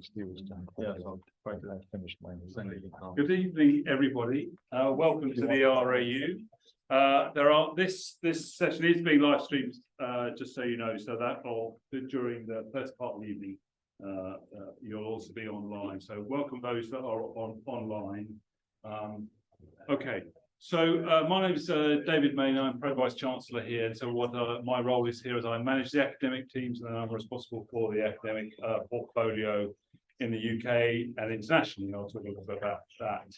Yeah, so I finished mine. Good evening, everybody. Welcome to the RAU. This session is being live streamed, just so you know, so that or during the first part of the evening, you'll also be online. So welcome those that are online. Okay. So my name is David Main. I'm Pro Vice-Chancellor here. And so what my role is here is I manage the academic teams, and I'm responsible for the academic portfolio in the UK and internationally. I'll talk a little bit about that.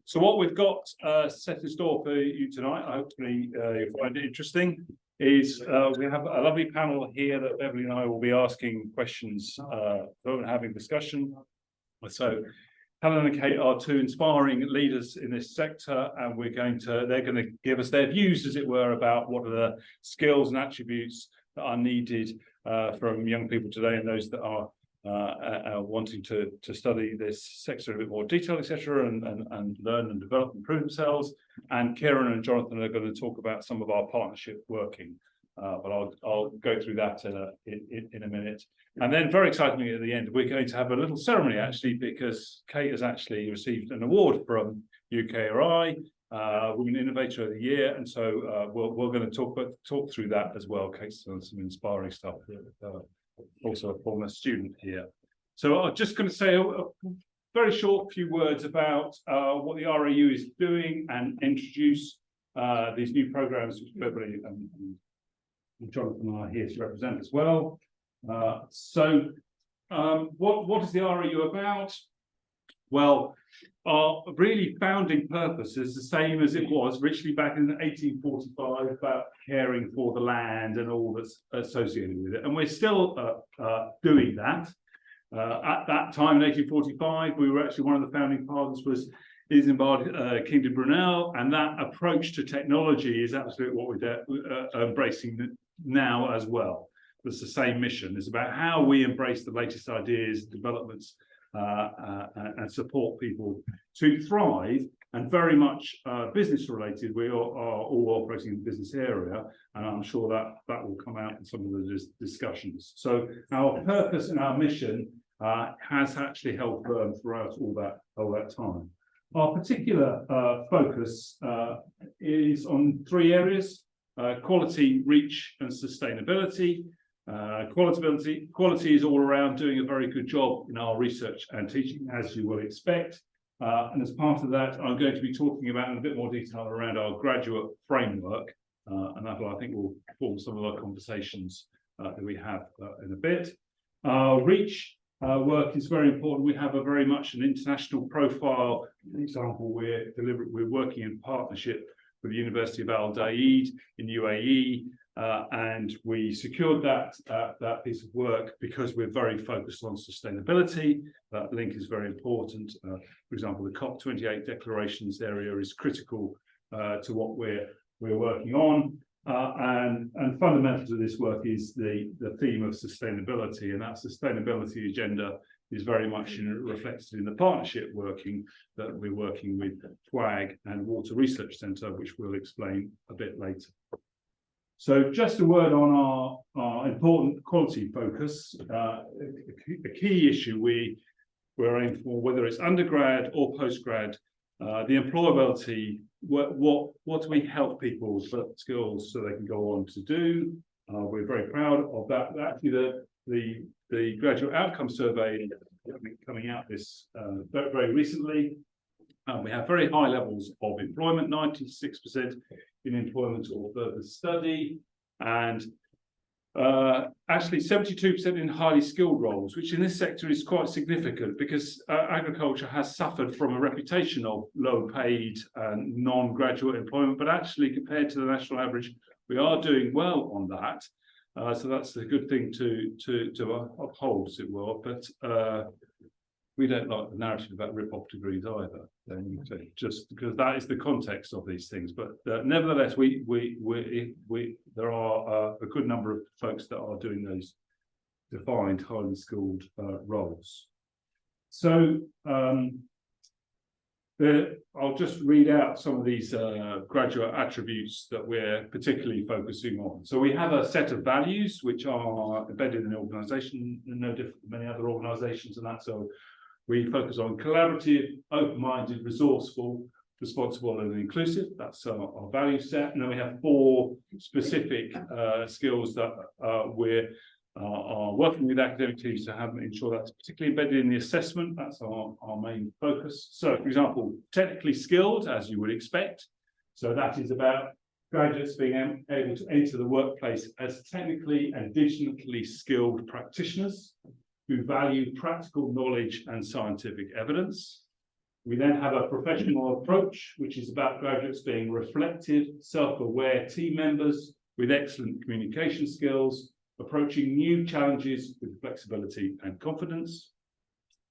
So what we've got set in store for you tonight, hopefully you'll find it interesting, is we have a lovely panel here that Beverley and I will be asking questions and having discussion. So Helen and Kate are two inspiring leaders in this sector, and they're going to give us their views, as it were, about what are the skills and attributes that are needed from young people today and those that are wanting to study this sector in a bit more detail, etc., and learn and develop and improve themselves. And Kiran and Jonathan are going to talk about some of our partnership working, but I'll go through that in a minute. And then, very excitingly, at the end, we're going to have a little ceremony, actually, because Kate has actually received an award from UKRI, Women Innovator of the Year, and so we're going to talk through that as well. Kate's done some inspiring stuff. Also a former student here. So I'm just going to say a very short few words about what the RAU is doing and introduce these new programs, which Beverley and Jonathan are here to represent as well. What is the RAU about? Well, our really founding purpose is the same as it was richly back in 1845, about caring for the land and all that's associated with it. And we're still doing that. At that time, in 1845, we were actually, one of the founding fathers was Isambard King de Brunel, and that approach to technology is absolutely what we're embracing now as well. It's the same mission. It's about how we embrace the latest ideas, developments, and support people to thrive, and very much business related. We are all operating in the business area, and I'm sure that will come out in some of the discussions. So our purpose and our mission has actually held firm throughout all that time. Our particular focus is on three areas: quality, reach, and sustainability. Quality is all around doing a very good job in our research and teaching, as you will expect. And as part of that, I'm going to be talking about in a bit more detail around our graduate framework, and that I think will form some of our conversations that we have in a bit. Reach work is very important. We have a very much an international profile. For example, we're working in partnership with the University of Al Udeid in UAE. And we secured that piece of work because we're very focused on sustainability. That link is very important. For example, the COP28 declarations area is critical to what we're working on. And fundamental to this work is the theme of sustainability, and that sustainability agenda is very much reflected in the partnership working that we're working with TWAG and Water Research Centre, which we'll explain a bit later. So just a word on our important quality focus. A key issue we're aiming for, whether it's undergrad or postgrad, the employability. What do we help people develop skills so they can go on to do? We're very proud of that. Actually, the graduate outcome survey coming out this very recently. We have very high levels of employment, 96% in employment or further study, and actually 72% in highly skilled roles, which in this sector is quite significant because agriculture has suffered from a reputation of low paid and non-graduate employment, but actually compared to the national average, we are doing well on that. So that's a good thing to uphold, as it were. But we don't like the narrative about rip-off degrees either, just because that is the context of these things. But nevertheless, there are a good number of folks that are doing those defined, highly skilled roles. So I'll just read out some of these graduate attributes that we're particularly focusing on. So we have a set of values which are embedded in the organisation, no different than many other organisations, and that's so we focus on collaborative, open-minded, resourceful, responsible and inclusive. That's our value set. And then we have 4 specific skills that we're working with academic teams to have ensure that's particularly embedded in the assessment. That's our main focus. So, for example, technically skilled, as you would expect. So that is about graduates being able to enter the workplace as technically and digitally skilled practitioners who value practical knowledge and scientific evidence. We then have a professional approach, which is about graduates being reflective, self-aware team members with excellent communication skills, approaching new challenges with flexibility and confidence.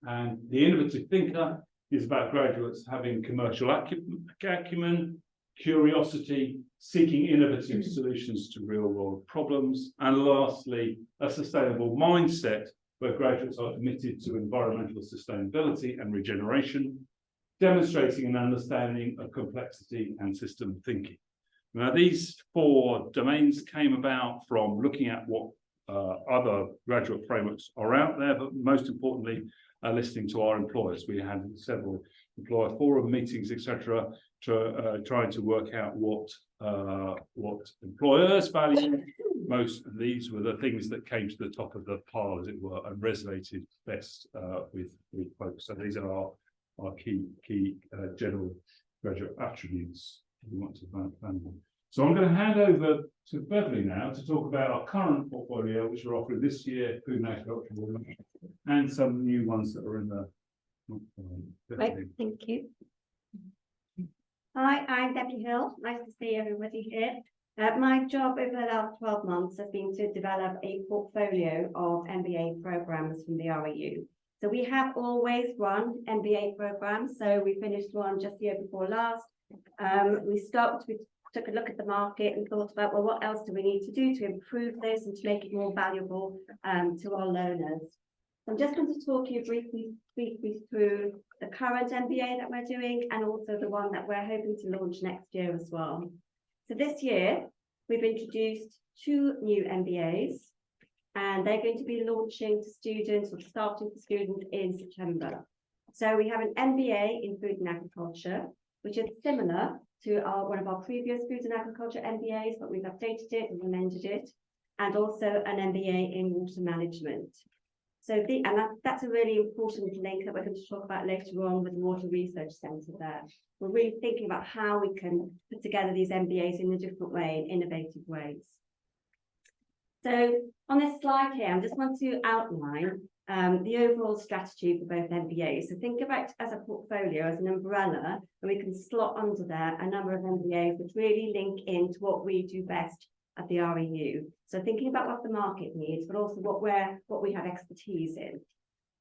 And the innovative thinker is about graduates having commercial acumen, curiosity, seeking innovative solutions to real-world problems, and lastly, a sustainable mindset where graduates are committed to environmental sustainability and regeneration, demonstrating an understanding of complexity and system thinking. Now, these 4 domains came about from looking at what other graduate frameworks are out there, but most importantly, listening to our employers. We had several employer forum meetings, etc., trying to work out what employers value most. And these were the things that came to the top of the pile, as it were, and resonated best with folks. So these are our key general graduate attributes we want to plan on. So I'm going to hand over to Beverley now to talk about our current portfolio, which we're offering this year, Food and Agriculture, and some new ones that are in the. Right, thank you. Hi, I'm Debbie Hill. Nice to see everybody here. My job over the last 12 months has been to develop a portfolio of MBA programs from the RAU. So we have always run MBA programs. So we finished one just the year before last. We took a look at the market and thought about, well, what else do we need to do to improve this and to make it more valuable to our learners? I'm just going to talk you briefly through the current MBA that we're doing and also the one that we're hoping to launch next year as well. So this year, we've introduced 2 new MBAs, and they're going to be launching to students or starting for students in September. So we have an MBA in Food and Agriculture, which is similar to one of our previous Food and Agriculture MBAs, but we've updated it and amended it, and also an MBA in Water Management. So that's a really important link that we're going to talk about later on with the Water Research Centre there. We're really thinking about how we can put together these MBAs in a different way, in innovative ways. So on this slide here, I just want to outline the overall strategy for both MBAs. So think about it as a portfolio, as an umbrella, and we can slot under there a number of MBAs which really link into what we do best at the RAU. So thinking about what the market needs, but also what we have expertise in.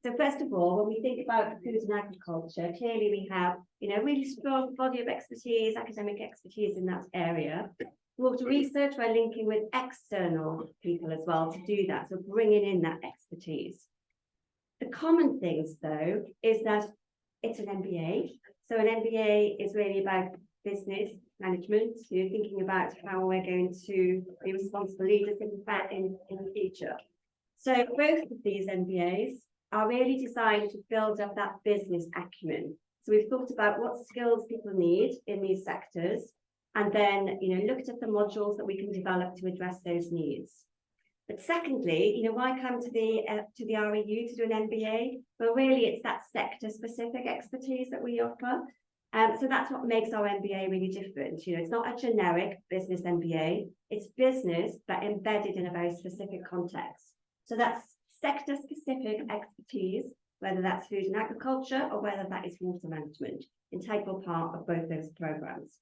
So first of all, when we think about food and agriculture, clearly we have, really strong body of expertise, academic expertise in that area. Water research, we're linking with external people as well to do that, so bringing in that expertise. The common things, though, is that it's an MBA. So an MBA is really about business management, thinking about how we're going to be responsible leaders in the future. So both of these MBAs are really designed to build up that business acumen. So we've thought about what skills people need in these sectors, and then looked at the modules that we can develop to address those needs. But secondly, why come to the RAU to do an MBA? Well, really, it's that sector-specific expertise that we offer. So that's what makes our MBA really different. It's not a generic business MBA. It's business, but embedded in a very specific context. So that's sector-specific expertise, whether that's food and agriculture or whether that is water management, integral part of both those programs.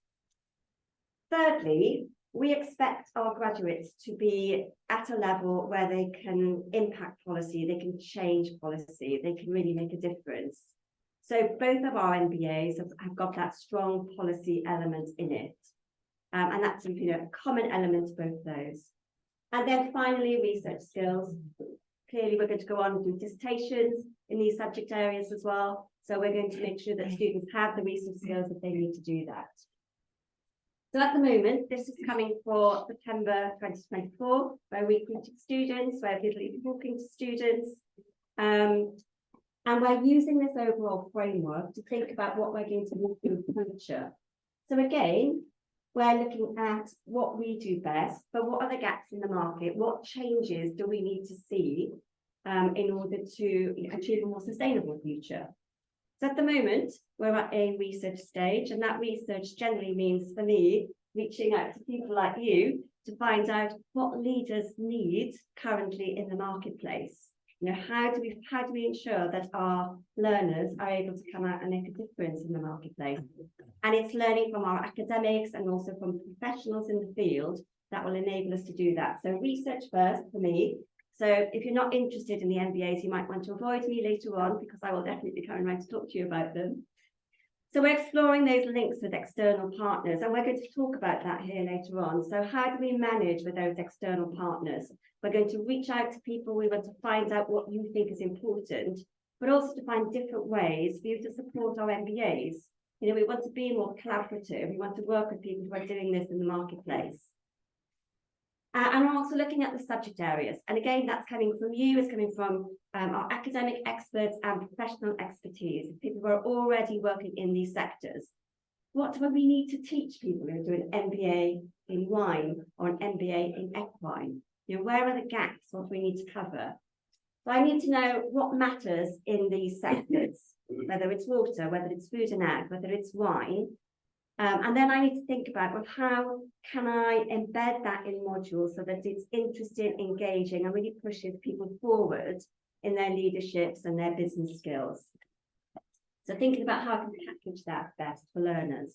Thirdly, we expect our graduates to be at a level where they can impact policy, they can change policy, they can really make a difference. So both of our MBAs have got that strong policy element in it. And that's a common element to both those. And then finally, research skills. clearly we're going to go on and do dissertations in these subject areas as well. So we're going to make sure that students have the research skills that they need to do that. So at the moment, this is coming for September 2024, where we recruiting students, where we're talking to students. And we're using this overall framework to think about what we're going to do in the future. So again, we're looking at what we do best, but what are the gaps in the market? What changes do we need to see in order to achieve a more sustainable future? So at the moment, we're at a research stage, and that research generally means, for me, reaching out to people like you to find out what leaders need currently in the marketplace. You know, how do we ensure that our learners are able to come out and make a difference in the marketplace? And it's learning from our academics and also from professionals in the field that will enable us to do that. So research first for me. So if you're not interested in the MBAs, you might want to avoid me later on, because I will definitely be coming around to talk to you about them. So we're exploring those links with external partners, and we're going to talk about that here later on. So how do we manage with those external partners? We're going to reach out to people. We want to find out what you think is important, but also to find different ways for you to support our MBAs. You know, we want to be more collaborative. We want to work with people who are doing this in the marketplace. And we're also looking at the subject areas. And again, that's coming from you, it's coming from our academic experts and professional expertise, people who are already working in these sectors. What do we need to teach people who do an MBA in wine or an MBA in equine? You know, where are the gaps? What do we need to cover? So I need to know what matters in these sectors, whether it's water, whether it's food and ag, whether it's wine. And then I need to think about, well, how can I embed that in modules so that it's interesting, engaging, and really pushes people forward in their leaderships and their business skills. So thinking about how I can package that best for learners.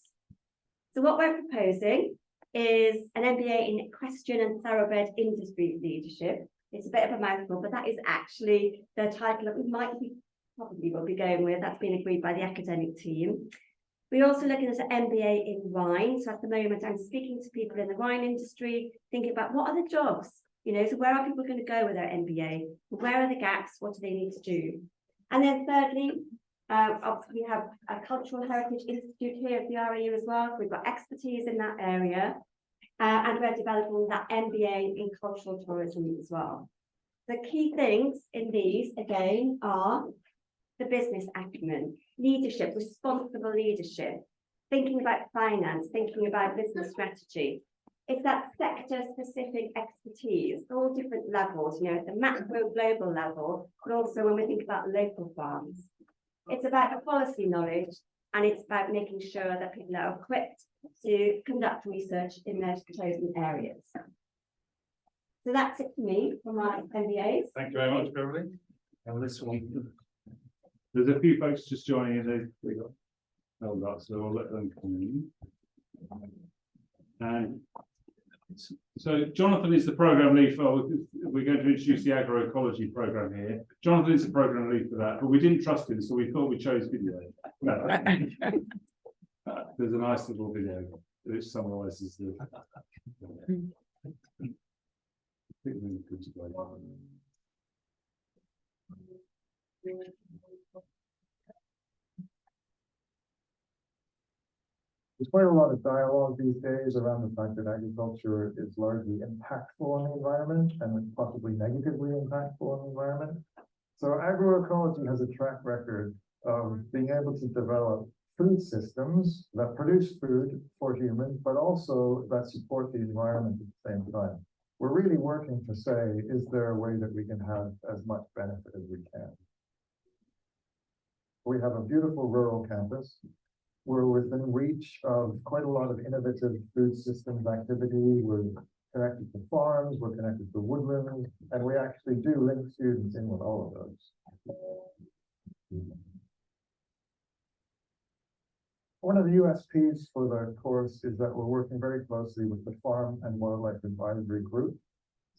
So what we're proposing is an MBA in question and thoroughbred industry leadership. It's a bit of a mouthful, but that is actually the title that we probably will be going with. That's been agreed by the academic team. We're also looking at an MBA in wine. So at the moment, I'm speaking to people in the wine industry, thinking about what are the jobs, you know, so where are people going to go with their MBA? Where are the gaps? What do they need to do? And then thirdly, we have a Cultural Heritage Institute here at the RAU as well. So we've got expertise in that area. And we're developing that MBA in cultural tourism as well. The key things in these, again, are the business acumen, leadership, responsible leadership, thinking about finance, thinking about business strategy. It's that sector-specific expertise, all different levels, you know, at the macro global level, but also when we think about local farms. It's about the policy knowledge, and it's about making sure that people are equipped to conduct research in their chosen areas. So that's it for me, for my MBAs. Thank you very much, Beverley. And this one, there's a few folks just joining in. We got held up, so we'll let them come in. And so Jonathan is the program lead for, we're going to introduce the agroecology program here. Jonathan is the program lead for that, but we didn't trust him, so we thought we chose video. No. There's a nice little video which summarises the. There's quite a lot of dialogue these days around the fact that agriculture is largely impactful on the environment and possibly negatively impactful on the environment. So agroecology has a track record of being able to develop food systems that produce food for humans, but also that support the environment at the same time. We're really working to say, is there a way that we can have as much benefit as we can? We have a beautiful rural campus. We're within reach of quite a lot of innovative food systems activity. We're connected to farms, we're connected to woodlands, and we actually do link students in with all of those. One of the USPs for the course is that we're working very closely with the Farm and Wildlife Advisory Group.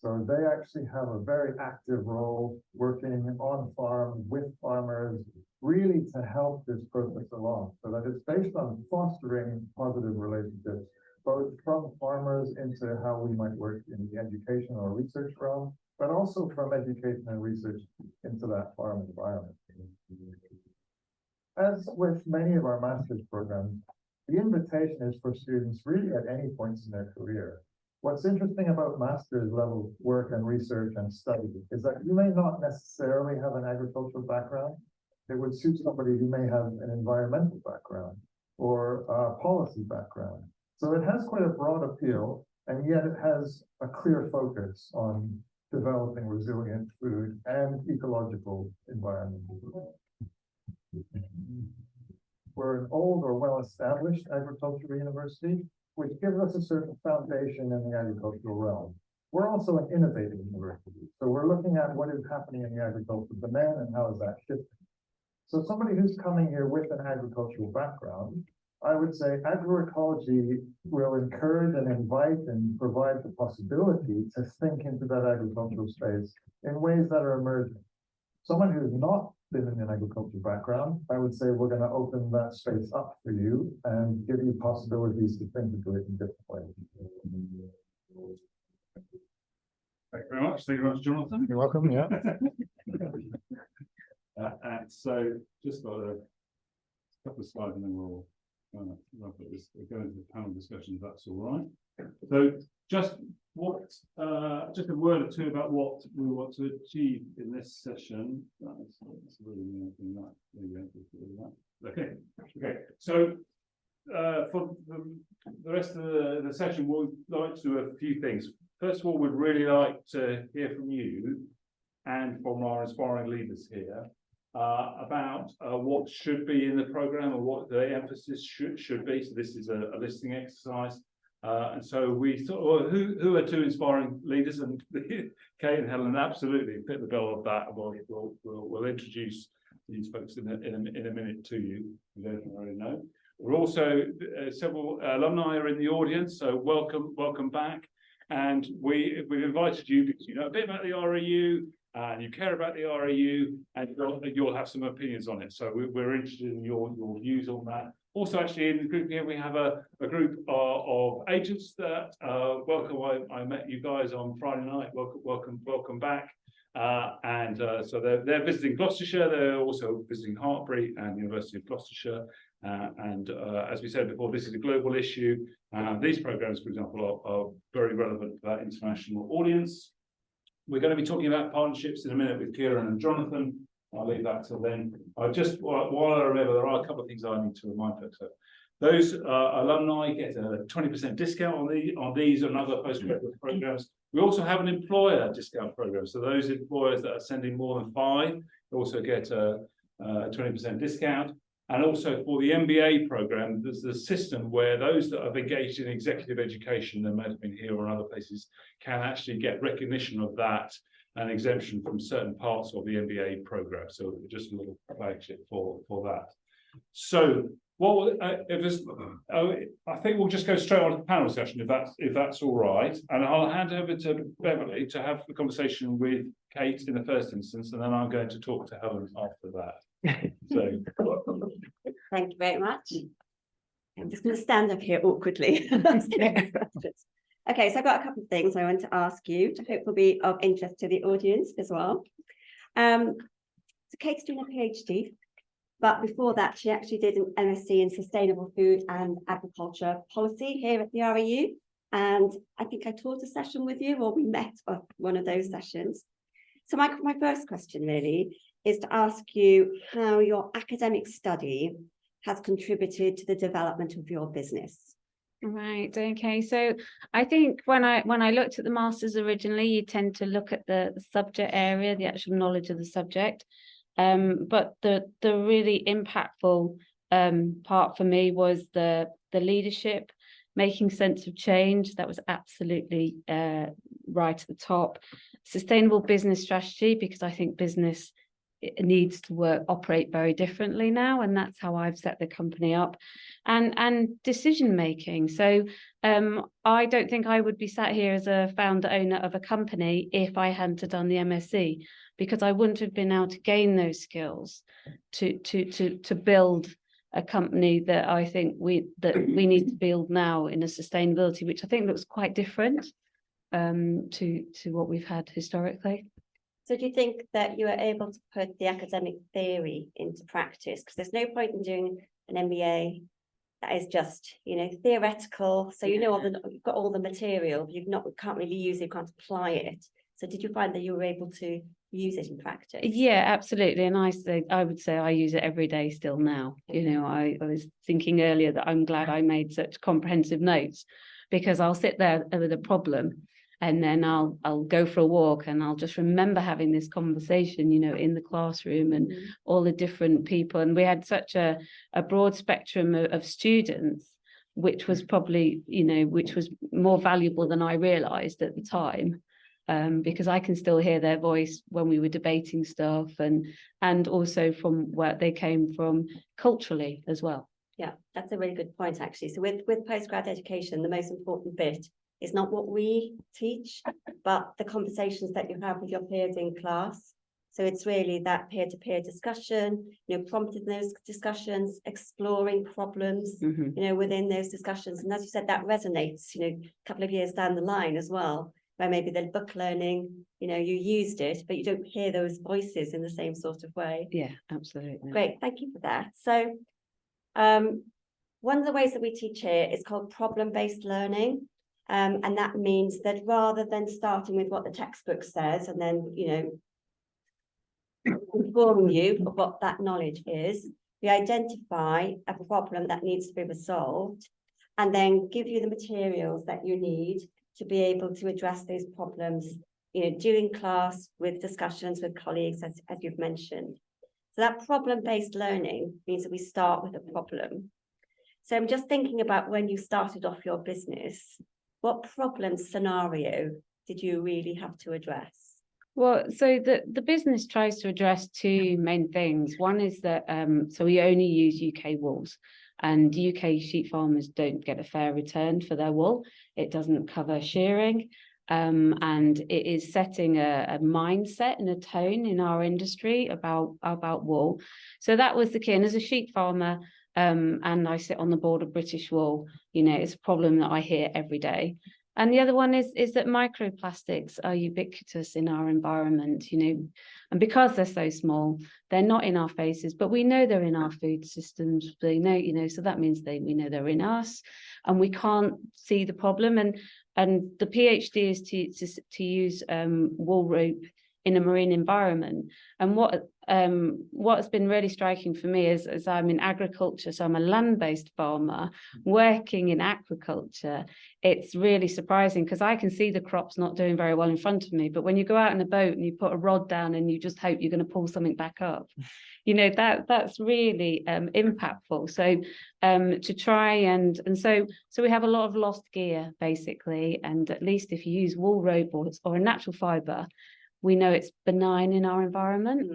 So they actually have a very active role working on farms with farmers, really to help this process along, so that it's based on fostering positive relationships, both from farmers into how we might work in the education or research realm, but also from education and research into that farm environment. As with many of our master's programs, the invitation is for students really at any points in their career. What's interesting about master's level work and research and study is that you may not necessarily have an agricultural background. It would suit somebody who may have an environmental background or a policy background. So it has quite a broad appeal, and yet it has a clear focus on developing resilient food and ecological environment. We're an old or well-established agricultural university, which gives us a certain foundation in the agricultural realm. We're also an innovative university, so we're looking at what is happening in the agricultural domain and how is that shifting. So somebody who's coming here with an agricultural background, I would say agroecology will encourage and invite and provide the possibility to think into that agricultural space in ways that are emerging. Someone who's not been in an agricultural background, I would say we're going to open that space up for you and give you possibilities to think into it in different ways. Thank you very much. Thank you very much, Jonathan. You're welcome. Yeah. So just got a couple of slides and then we'll wrap up this. We'll go into the panel discussion, if that's all right. So just just a word or two about what we want to achieve in this session. That's really okay. So for the rest of the session, we'd like to do a few things. First of all, we'd really like to hear from you and from our inspiring leaders here about what should be in the programme and what the emphasis should be. So this is a listing exercise. And so we thought, well, who are two inspiring leaders? And Kate and Helen absolutely fit the bill of that. We'll introduce these folks in a minute to you. You don't already know. We're also several alumni are in the audience, so welcome back. And we've invited you because you know a bit about the RAU. And you care about the RAU, and you'll have some opinions on it. So we're interested in your views on that. Also, actually, in the group here, we have a group of agents that welcome. I met you guys on Friday night. Welcome back. So they're visiting Gloucestershire. They're also visiting Hartpury and the University of Gloucestershire. As we said before, this is a global issue. These programs, for example, are very relevant to that international audience. We're going to be talking about partnerships in a minute with Kiran and Jonathan. I'll leave that till then. While I remember, there are a couple of things I need to remind folks of. Those alumni get a 20% discount on these and other postgraduate programs. We also have an employer discount program. So those employers that are sending more than 5 also get a 20% discount. And also for the MBA program, there's a system where those that have engaged in executive education, that might have been here or other places, can actually get recognition of that and exemption from certain parts of the MBA program. So just a little flagship for that. So I think we'll just go straight on to the panel session if that's all right. And I'll hand over to Beverley to have the conversation with Kate in the first instance, and then I'm going to talk to Helen after that. So thank you very much. I'm just going to stand up here awkwardly. Okay, so I've got a couple of things I want to ask you to hope will be of interest to the audience as well. So Kate's doing a PhD, but before that she actually did an MSc in Sustainable Food and Agriculture Policy here at the RAU, and I think I taught a session with you, or we met on one of those sessions. So my first question really is to ask you how your academic study has contributed to the development of your business. Right. Okay. So I think when I looked at the masters originally, you tend to look at the subject area, the actual knowledge of the subject. But the really impactful part for me was the leadership, making sense of change. That was absolutely right at the top. Sustainable business strategy, because I think business needs to operate very differently now, and that's how I've set the company up. And decision making. So I don't think I would be sat here as a founder owner of a company if I hadn't done the MSc, because I wouldn't have been able to gain those skills to build a company that I think we need to build now in a sustainability, which I think looks quite different to what we've had historically. So do you think that you are able to put the academic theory into practice? Because there's no point in doing an MBA that is just, theoretical. So you've got all the material, but can't really use it, can't apply it. So did you find that you were able to use it in practice? Yeah, absolutely. And I would say I use it every day still now. I was thinking earlier that I'm glad I made such comprehensive notes, because I'll sit there with a problem and then I'll go for a walk and I'll just remember having this conversation, in the classroom and all the different people. And we had such a broad spectrum of students, which was probably, which was more valuable than I realised at the time. Because I can still hear their voice when we were debating stuff, and also from where they came from culturally as well. Yeah, that's a really good point, actually. So with postgrad education, the most important bit is not what we teach, but the conversations that you have with your peers in class. So it's really that peer-to-peer discussion, prompting those discussions, exploring problems, within those discussions. And as you said, that resonates, a couple of years down the line as well, where maybe the book learning, you used it, but you don't hear those voices in the same sort of way. Yeah, absolutely. Great, thank you for that. So one of the ways that we teach here is called problem-based learning. And that means that rather than starting with what the textbook says and then, informing you of what that knowledge is, we identify a problem that needs to be resolved and then give you the materials that you need to be able to address those problems, during class with discussions with colleagues, as you've mentioned. So that problem-based learning means that we start with a problem. So I'm just thinking about when you started off your business, what problem scenario did you really have to address? Well, so the business tries to address two main things. One is that so we only use UK wools, and UK sheep farmers don't get a fair return for their wool. It doesn't cover shearing, and it is setting a mindset and a tone in our industry about wool. So that was the key. And as a sheep farmer, and I sit on the board of British Wool, it's a problem that I hear every day. And the other one is that microplastics are ubiquitous in our environment, and because they're so small, they're not in our faces, but we know they're in our food systems. They know, so that means we know they're in us, and we can't see the problem. And the PhD is to use wool rope in a marine environment. And what's been really striking for me is I'm in agriculture, so I'm a land-based farmer working in aquaculture. It's really surprising because I can see the crops not doing very well in front of me, but when you go out in a boat and you put a rod down and you just hope you're going to pull something back up, that's really impactful. So to try and so we have a lot of lost gear basically, and at least if you use wool rope or a natural fibre, we know it's benign in our environment,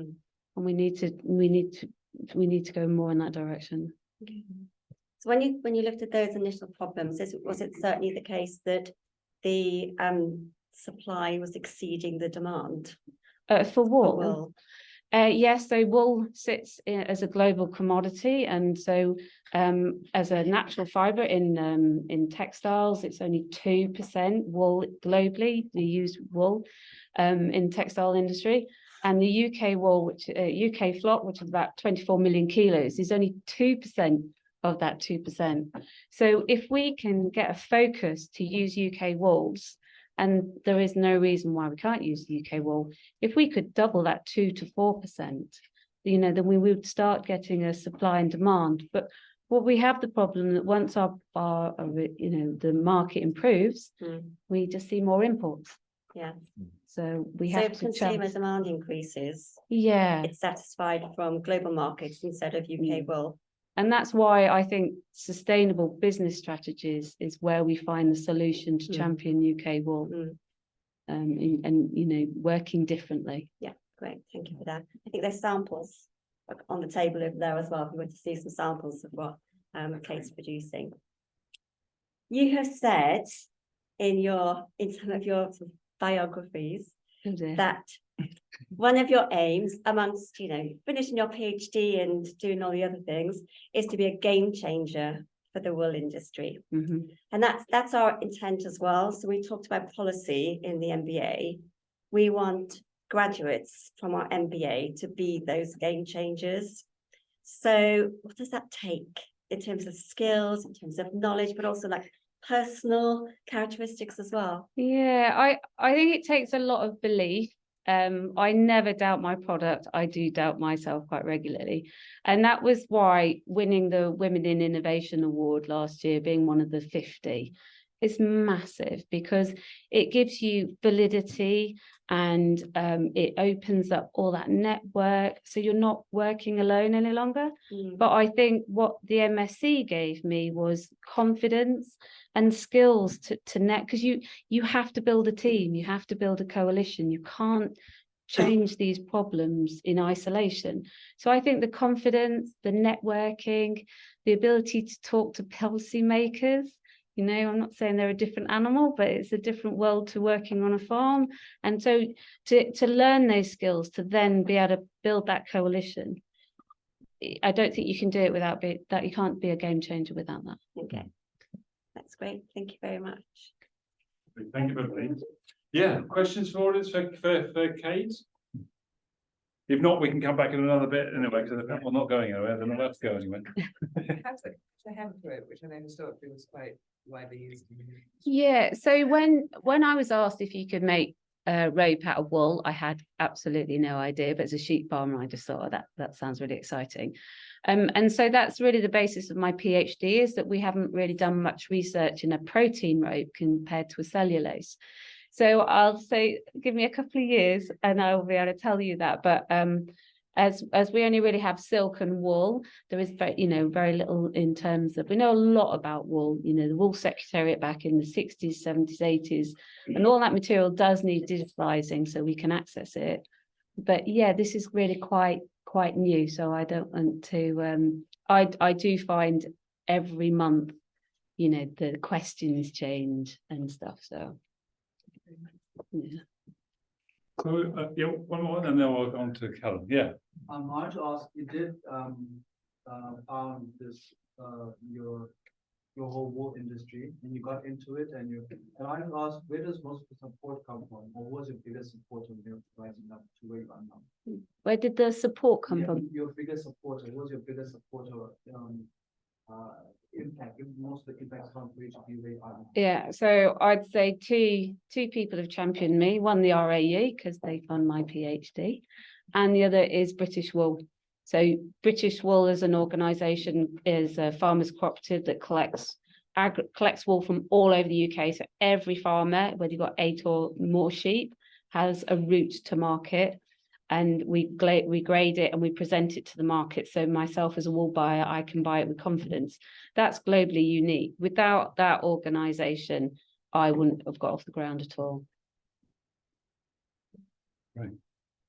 and we need to go more in that direction. Okay. So when you looked at those initial problems, was it certainly the case that the supply was exceeding the demand for wool? For wool? Yes, so wool sits as a global commodity, and so as a natural fibre in textiles, it's only 2% wool globally. We use wool in textile industry, and the UK wool, UK flock, which is about 24 million kilos, is only 2% of that 2%. So if we can get a focus to use UK wools, and there is no reason why we can't use the UK wool, if we could double that 2 to 4%, then we would start getting a supply and demand. But what we have the problem that once the market improves, we just see more imports. Yeah. So we have if to consumer demand increases, yeah, it's satisfied from global markets instead of UK wool. And that's why I think sustainable business strategies is where we find the solution to champion UK wool, and working differently. Yeah, great, thank you for that. I think there's samples on the table over there as well, if you want to see some samples of what Kate's producing. You have said in some of your biographies that one of your aims, amongst finishing your PhD and doing all the other things, is to be a game changer for the wool industry. Mhm. And that's our intent as well. So we talked about policy in the MBA. We want graduates from our MBA to be those game changers. So what does that take in terms of skills, in terms of knowledge, but also like personal characteristics as well? Yeah, I think it takes a lot of belief. I never doubt my product. I do doubt myself quite regularly. And that was why winning the Women in Innovation Award last year, being one of the 50, is massive, because it gives you validity, and it opens up all that network. So you're not working alone any longer. But I think what the MSc gave me was confidence and skills to net, because you have to build a team, you have to build a coalition. You can't change these problems in isolation. So I think the confidence, the networking, the ability to talk to policymakers. You know, I'm not saying they're a different animal, but it's a different world to working on a farm. And so to learn those skills, to then be able to build that coalition, I don't think you can do it without that. You can't be a game changer without that. Okay, that's great. Thank you very much. Thank you, Beverley. Yeah, questions for audience for Kate? If not, we can come back in another bit anyway, because the people not going anywhere, they're not allowed to go anywhere. How's the hemp rope, which I know historically was quite widely used? Yeah, so when I was asked if you could make rope out of wool, I had absolutely no idea, but as a sheep farmer, I just thought, oh, that sounds really exciting. And so that's really the basis of my PhD, is that we haven't really done much research in a protein rope compared to a cellulose. So I'll say, give me a couple of years and I'll be able to tell you that. But as we only really have silk and wool, there is very little in terms of, we know a lot about wool. You know, the Wool Secretariat back in the 60s, 70s, 80s, and all that material does need digitalizing so we can access it. But yeah, this is really quite new. So I don't want to, I do find every month, you know, the questions change and stuff. So yeah. So, yeah, one more, and then we'll go on to Helen. Yeah. I wanted to ask, you did found this your whole wool industry, and you got into it, and I wanted to ask, where does most of the support come from, or what was your biggest support when you were rising up to where you are now? Where did the support come from? Your biggest supporter, what was your biggest supporter? Impact, most of the impacts come for you to be where you are now. Yeah, so I'd say two people have championed me. One, the RAU, because they fund my PhD, and the other is British Wool. So British Wool as an organisation is a farmers cooperative that collects wool from all over the UK. So every farmer, whether you've got 8 or more sheep, has a route to market, and we grade it and we present it to the market. So myself as a wool buyer, I can buy it with confidence. That's globally unique. Without that organisation, I wouldn't have got off the ground at all. Right.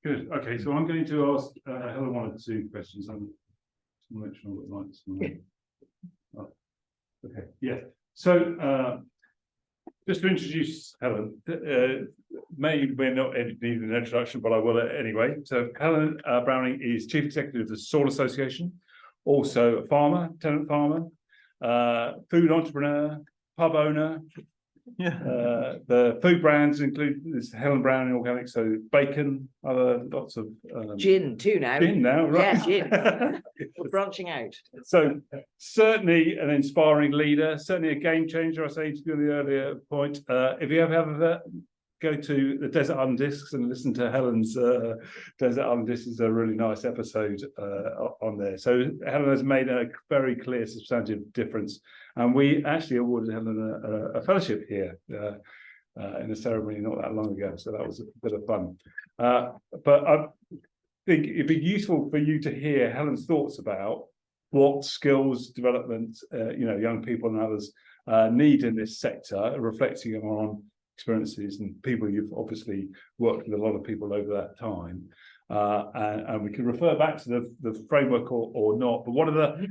Good. Okay, so I'm going to ask Helen one or two questions. I'm make sure I've got lights. Oh, okay. Yeah. So just to introduce Helen, maybe we're not needing an introduction, but I will anyway. So Helen Browning is Chief Executive of the Soil Association, also a farmer, tenant farmer, food entrepreneur, pub owner. Yeah. The food brands include this Helen Browning Organic, so bacon, other lots of Gin too now. Gin now, right? Yeah, gin. We're branching out. So certainly an inspiring leader, certainly a game changer. I say to you in the earlier point, if you ever go to the Desert Island Discs and listen to Helen's Desert Island Discs, is a really nice episode on there. So Helen has made a very clear, substantive difference. And we actually awarded Helen a fellowship here in a ceremony not that long ago. So that was a bit of fun. But I think it'd be useful for you to hear Helen's thoughts about what skills development, young people and others need in this sector, reflecting on experiences and people. You've obviously worked with a lot of people over that time. And we can refer back to the framework or not, but what are the,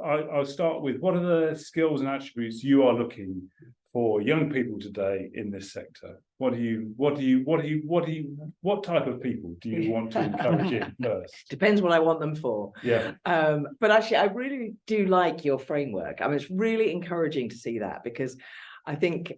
I'll start with, what are the skills and attributes you are looking for young people today in this sector? What type of people do you want to encourage in first? Depends what I want them for. Yeah. But actually, I really do like your framework. I mean, it's really encouraging to see that, because I think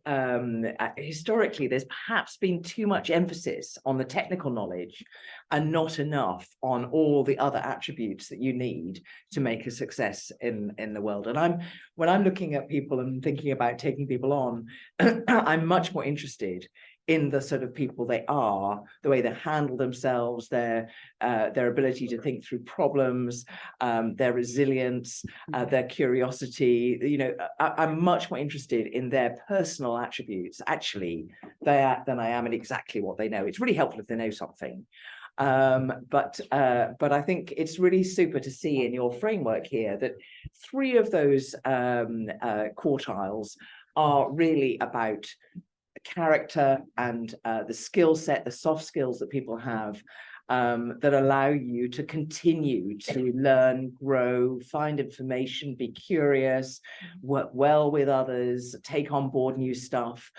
historically there's perhaps been too much emphasis on the technical knowledge and not enough on all the other attributes that you need to make a success in the world. And when I'm looking at people and thinking about taking people on, I'm much more interested in the sort of people they are, the way they handle themselves, their ability to think through problems, their resilience, their curiosity. You know, I'm much more interested in their personal attributes, actually, than I am in exactly what they know. It's really helpful if they know something. But I think it's really super to see in your framework here that 3 of those quartiles are really about character and the skill set, the soft skills that people have, that allow you to continue to learn, grow, find information, be curious, work well with others, take on board new stuff,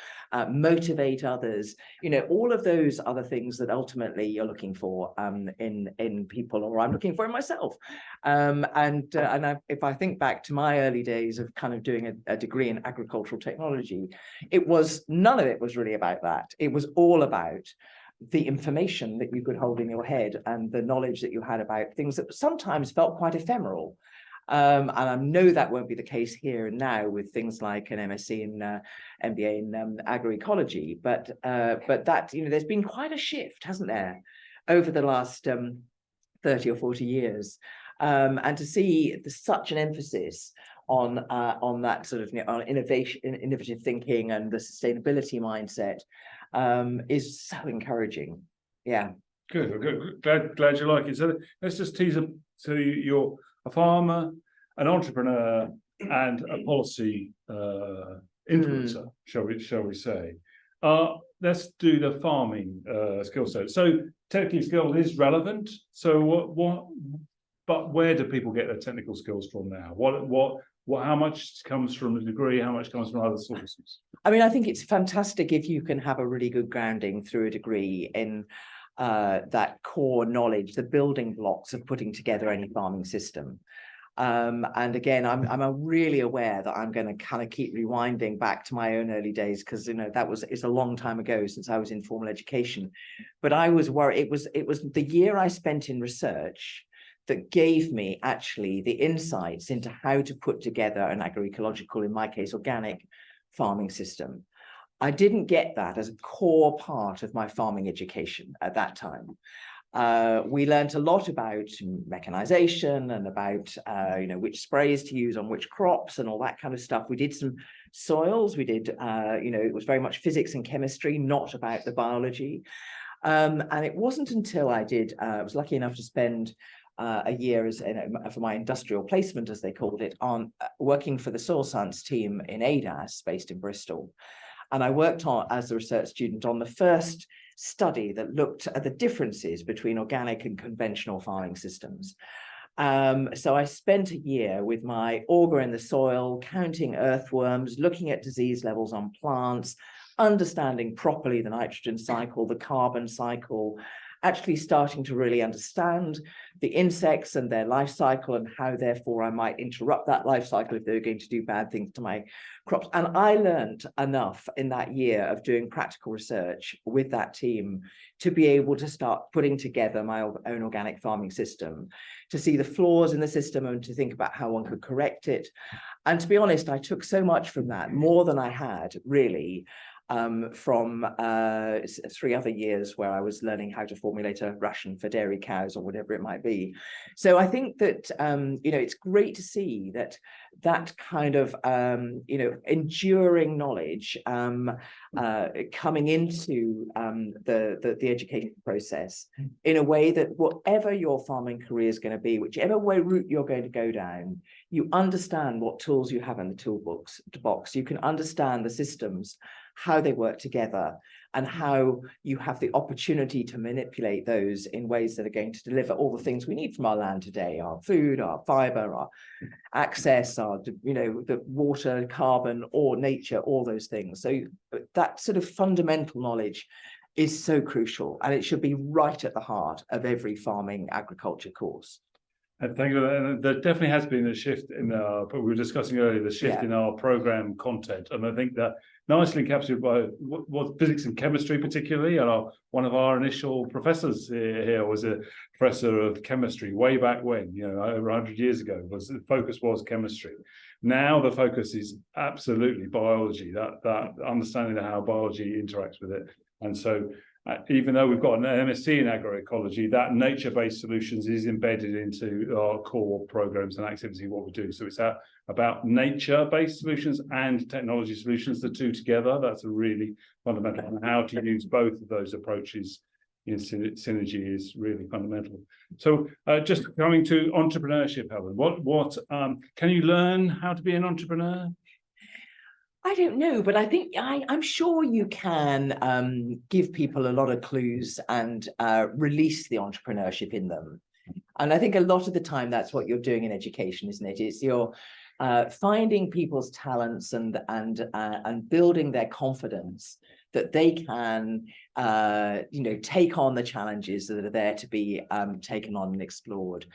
motivate others. You know, all of those are the things that ultimately you're looking for in people, or I'm looking for in myself. If I think back to my early days of kind of doing a degree in agricultural technology, none of it was really about that. It was all about the information that you could hold in your head and the knowledge that you had about things that sometimes felt quite ephemeral. And I know that won't be the case here and now with things like an MSc and MBA in agroecology, but that, you know, there's been quite a shift, hasn't there, over the last 30 or 40 years. And to see such an emphasis on that sort of, you know, on innovative thinking and the sustainability mindset is so encouraging. Yeah. Good. Glad you like it. So let's just tease up. So you're a farmer, an entrepreneur, and a policy influencer, shall we say? Let's do the farming skill set. So technical skills is relevant. So but where do people get their technical skills from now? How much comes from the degree? How much comes from other sources? I mean, I think it's fantastic if you can have a really good grounding through a degree in that core knowledge, the building blocks of putting together any farming system. And again, I'm really aware that I'm going to kind of keep rewinding back to my own early days, because, you know, it's a long time ago since I was in formal education. But I was worried. It was the year I spent in research that gave me actually the insights into how to put together an agroecological, in my case, organic farming system. I didn't get that as a core part of my farming education at that time. We learned a lot about mechanization and about you know, which sprays to use on which crops and all that kind of stuff. We did some soils. We did you know, it was very much physics and chemistry, not about the biology. And it wasn't until I was lucky enough to spend a year for my industrial placement, as they called it, on working for the soil science team in ADAS, based in Bristol. And I worked as a research student on the first study that looked at the differences between organic and conventional farming systems. So I spent a year with my auger in the soil, counting earthworms, looking at disease levels on plants, understanding properly the nitrogen cycle, the carbon cycle, actually starting to really understand the insects and their life cycle, and how therefore I might interrupt that life cycle if they're going to do bad things to my crops. And I learned enough in that year of doing practical research with that team to be able to start putting together my own organic farming system, to see the flaws in the system and to think about how one could correct it. And to be honest, I took so much from that, more than I had really, from 3 other years where I was learning how to formulate a ration for dairy cows or whatever it might be. So I think that, you know, it's great to see that kind of, you know, enduring knowledge coming into the education process in a way that whatever your farming career is going to be, whichever route you're going to go down, you understand what tools you have in the toolbox. You can understand the systems how they work together, and how you have the opportunity to manipulate those in ways that are going to deliver all the things we need from our land today, our food, our fibre, our access, our, the water, carbon, or nature, all those things. So that sort of fundamental knowledge is so crucial, and it should be right at the heart of every farming agriculture course. And thank you. And there definitely has been a shift in but we were discussing earlier, the shift in our program content. And I think that nicely encapsulated by what physics and chemistry particularly. And one of our initial professors here was a professor of chemistry way back when, over 100 years ago, the focus was chemistry. Now the focus is absolutely biology, that understanding of how biology interacts with it. And so even though we've got an MSc in agroecology, that nature-based solutions is embedded into our core programs and activity, what we do. So it's about nature-based solutions and technology solutions, the two together. That's a really fundamental. And how to use both of those approaches in synergy is really fundamental. So just coming to entrepreneurship, Helen, what can you learn how to be an entrepreneur? I don't know, but I think I'm sure you can give people a lot of clues and release the entrepreneurship in them. And I think a lot of the time that's what you're doing in education, isn't it? It's you're finding people's talents and building their confidence that they can, take on the challenges that are there to be taken on and explored.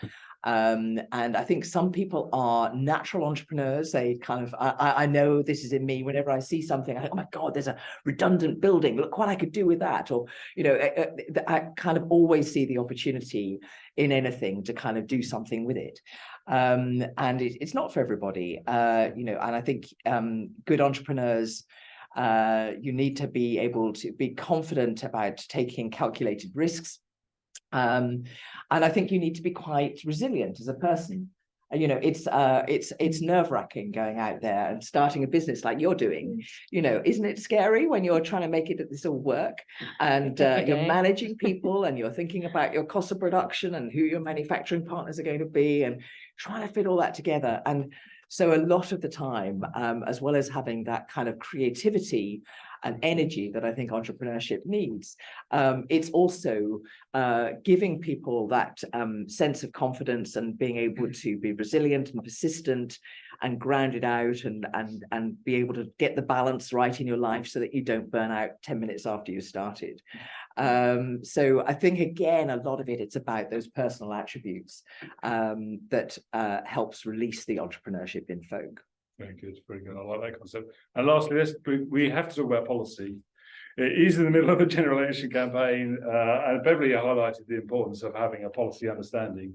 And I think some people are natural entrepreneurs. They kind of, I know this is in me. Whenever I see something, I think, oh my God, there's a redundant building. Look what I could do with that. Or, I kind of always see the opportunity in anything to kind of do something with it. And it's not for everybody, and I think good entrepreneurs, you need to be able to be confident about taking calculated risks. And I think you need to be quite resilient as a person. It's nerve-wracking going out there and starting a business like you're doing. Isn't it scary when you're trying to make this all work, and you're managing people and you're thinking about your cost of production and who your manufacturing partners are going to be and trying to fit all that together. And so a lot of the time, as well as having that kind of creativity and energy that I think entrepreneurship needs, it's also giving people that sense of confidence and being able to be resilient and persistent and grounded out and be able to get the balance right in your life so that you don't burn out 10 minutes after you started. So I think, again, a lot of it's about those personal attributes that helps release the entrepreneurship in folk. Very good, very good. I like that concept. And lastly, we have to talk about policy. It is in the middle of a general election campaign, and Beverley highlighted the importance of having a policy understanding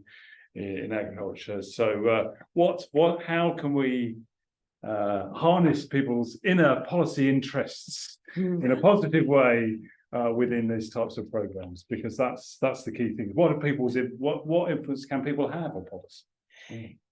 in agriculture. So, how can we harness people's inner policy interests in a positive way within these types of programs? Because that's the key thing. What influence can people have on policy?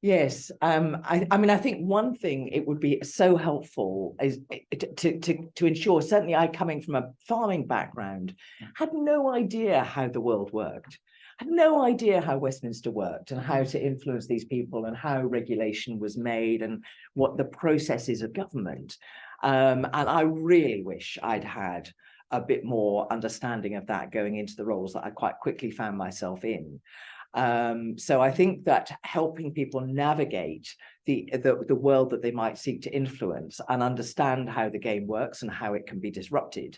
Yes, I think one thing it would be so helpful is to ensure, certainly I, coming from a farming background, had no idea how the world worked, had no idea how Westminster worked and how to influence these people and how regulation was made and what the processes of government. And I really wish I'd had a bit more understanding of that going into the roles that I quite quickly found myself in. So I think that helping people navigate the world that they might seek to influence and understand how the game works and how it can be disrupted,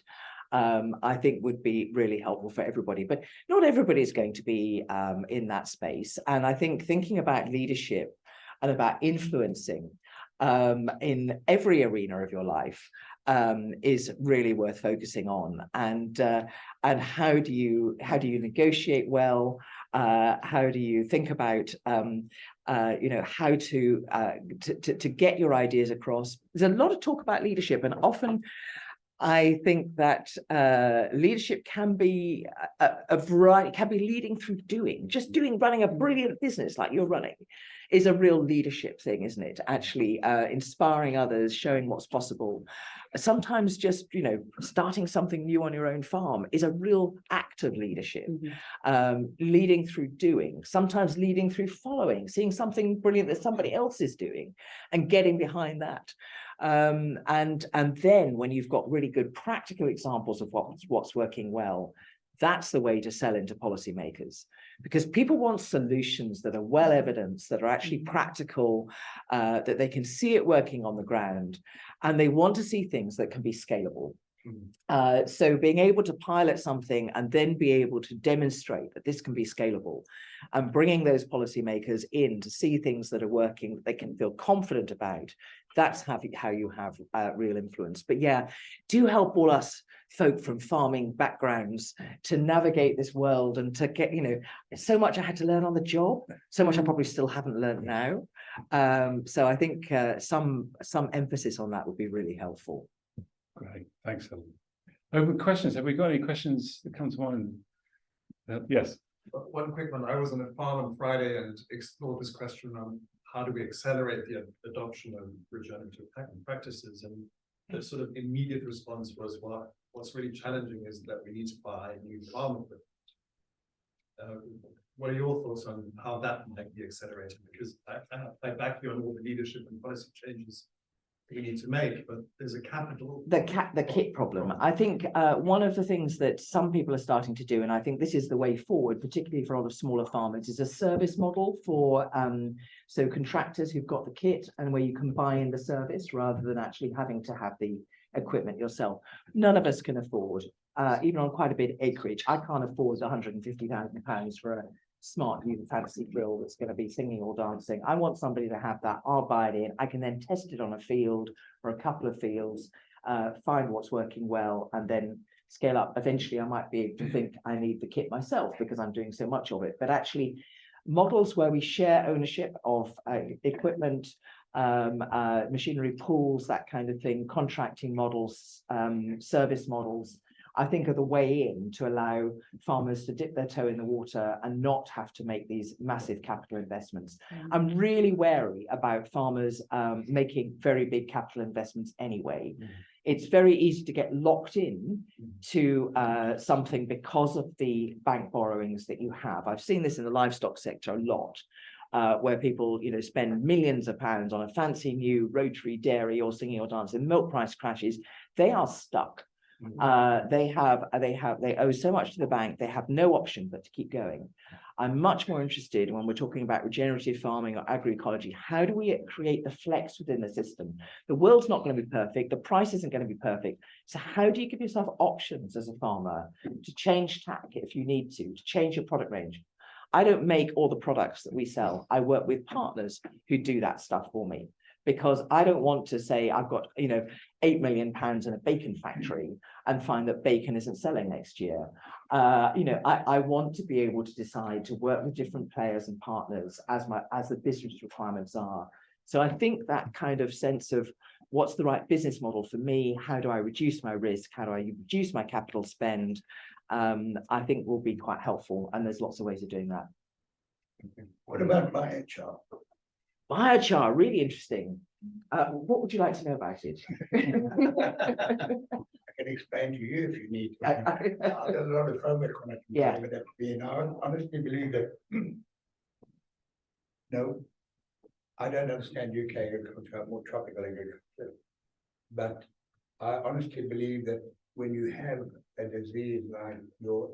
I think would be really helpful for everybody. But not everybody is going to be in that space. And I think thinking about leadership and about influencing in every arena of your life is really worth focusing on. And how do you negotiate well? How do you think about how to get your ideas across? There's a lot of talk about leadership, and often I think that leadership can be a variety. It can be leading through doing, running a brilliant business like you're running. is a real leadership thing, isn't it? Actually, inspiring others, showing what's possible. Sometimes just, starting something new on your own farm is a real act of leadership. Leading through doing, sometimes leading through following, seeing something brilliant that somebody else is doing and getting behind that. And then when you've got really good practical examples of what's working well, that's the way to sell into policymakers, because people want solutions that are well evidenced, that are actually practical, that they can see it working on the ground, and they want to see things that can be scalable. So being able to pilot something and then be able to demonstrate that this can be scalable, and bringing those policymakers in to see things that are working, that they can feel confident about, that's how you have real influence. But yeah, do help all us folk from farming backgrounds to navigate this world and to get, so much I had to learn on the job, so much I probably still haven't learned now. So I think some emphasis on that would be really helpful. Great, thanks, Helen. Open questions. Have we got any questions that come to mind? Yes. One quick one. I was on a farm on Friday and explored this question on how do we accelerate the adoption of regenerative practices, and the sort of immediate response was, well, what's really challenging is that we need to buy new farm equipment. What are your thoughts on how that might be accelerated? Because I back you on all the leadership and policy changes we need to make, but there's a capital. The kit problem. I think one of the things that some people are starting to do, and I think this is the way forward, particularly for a lot of smaller farmers, is a service model for so contractors who've got the kit and where you can buy in the service rather than actually having to have the equipment yourself. None of us can afford, even on quite a bit of acreage, I can't afford £150,000 for a smart new fancy drill that's going to be singing or dancing. I want somebody to have that. I'll buy it in. I can then test it on a field or a couple of fields, find what's working well, and then scale up. Eventually, I might be able to think I need the kit myself because I'm doing so much of it. But actually, models where we share ownership of equipment, machinery pools, that kind of thing, contracting models, service models, I think are the way in to allow farmers to dip their toe in the water and not have to make these massive capital investments. I'm really wary about farmers making very big capital investments anyway. It's very easy to get locked in to something because of the bank borrowings that you have. I've seen this in the livestock sector a lot, where people, spend millions of pounds on a fancy new rotary dairy or singing or dancing. Milk price crashes, they are stuck. They owe so much to the bank, they have no option but to keep going. I'm much more interested when we're talking about regenerative farming or agroecology. How do we create the flex within the system? The world's not going to be perfect. The price isn't going to be perfect. So how do you give yourself options as a farmer to change tack if you need to change your product range? I don't make all the products that we sell. I work with partners who do that stuff for me, because I don't want to say I've got, £8 million in a bacon factory and find that bacon isn't selling next year. I want to be able to decide to work with different players and partners as the business requirements are. So I think that kind of sense of what's the right business model for me, how do I reduce my risk, how do I reduce my capital spend, I think will be quite helpful. And there's lots of ways of doing that. What about biochar? Biochar, really interesting. What would you like to know about it? I can explain to you if you need. There's a lot of homework on it. Yeah. And I honestly believe that. No, I don't understand UK agriculture, more tropical agriculture. But I honestly believe that when you have a disease like your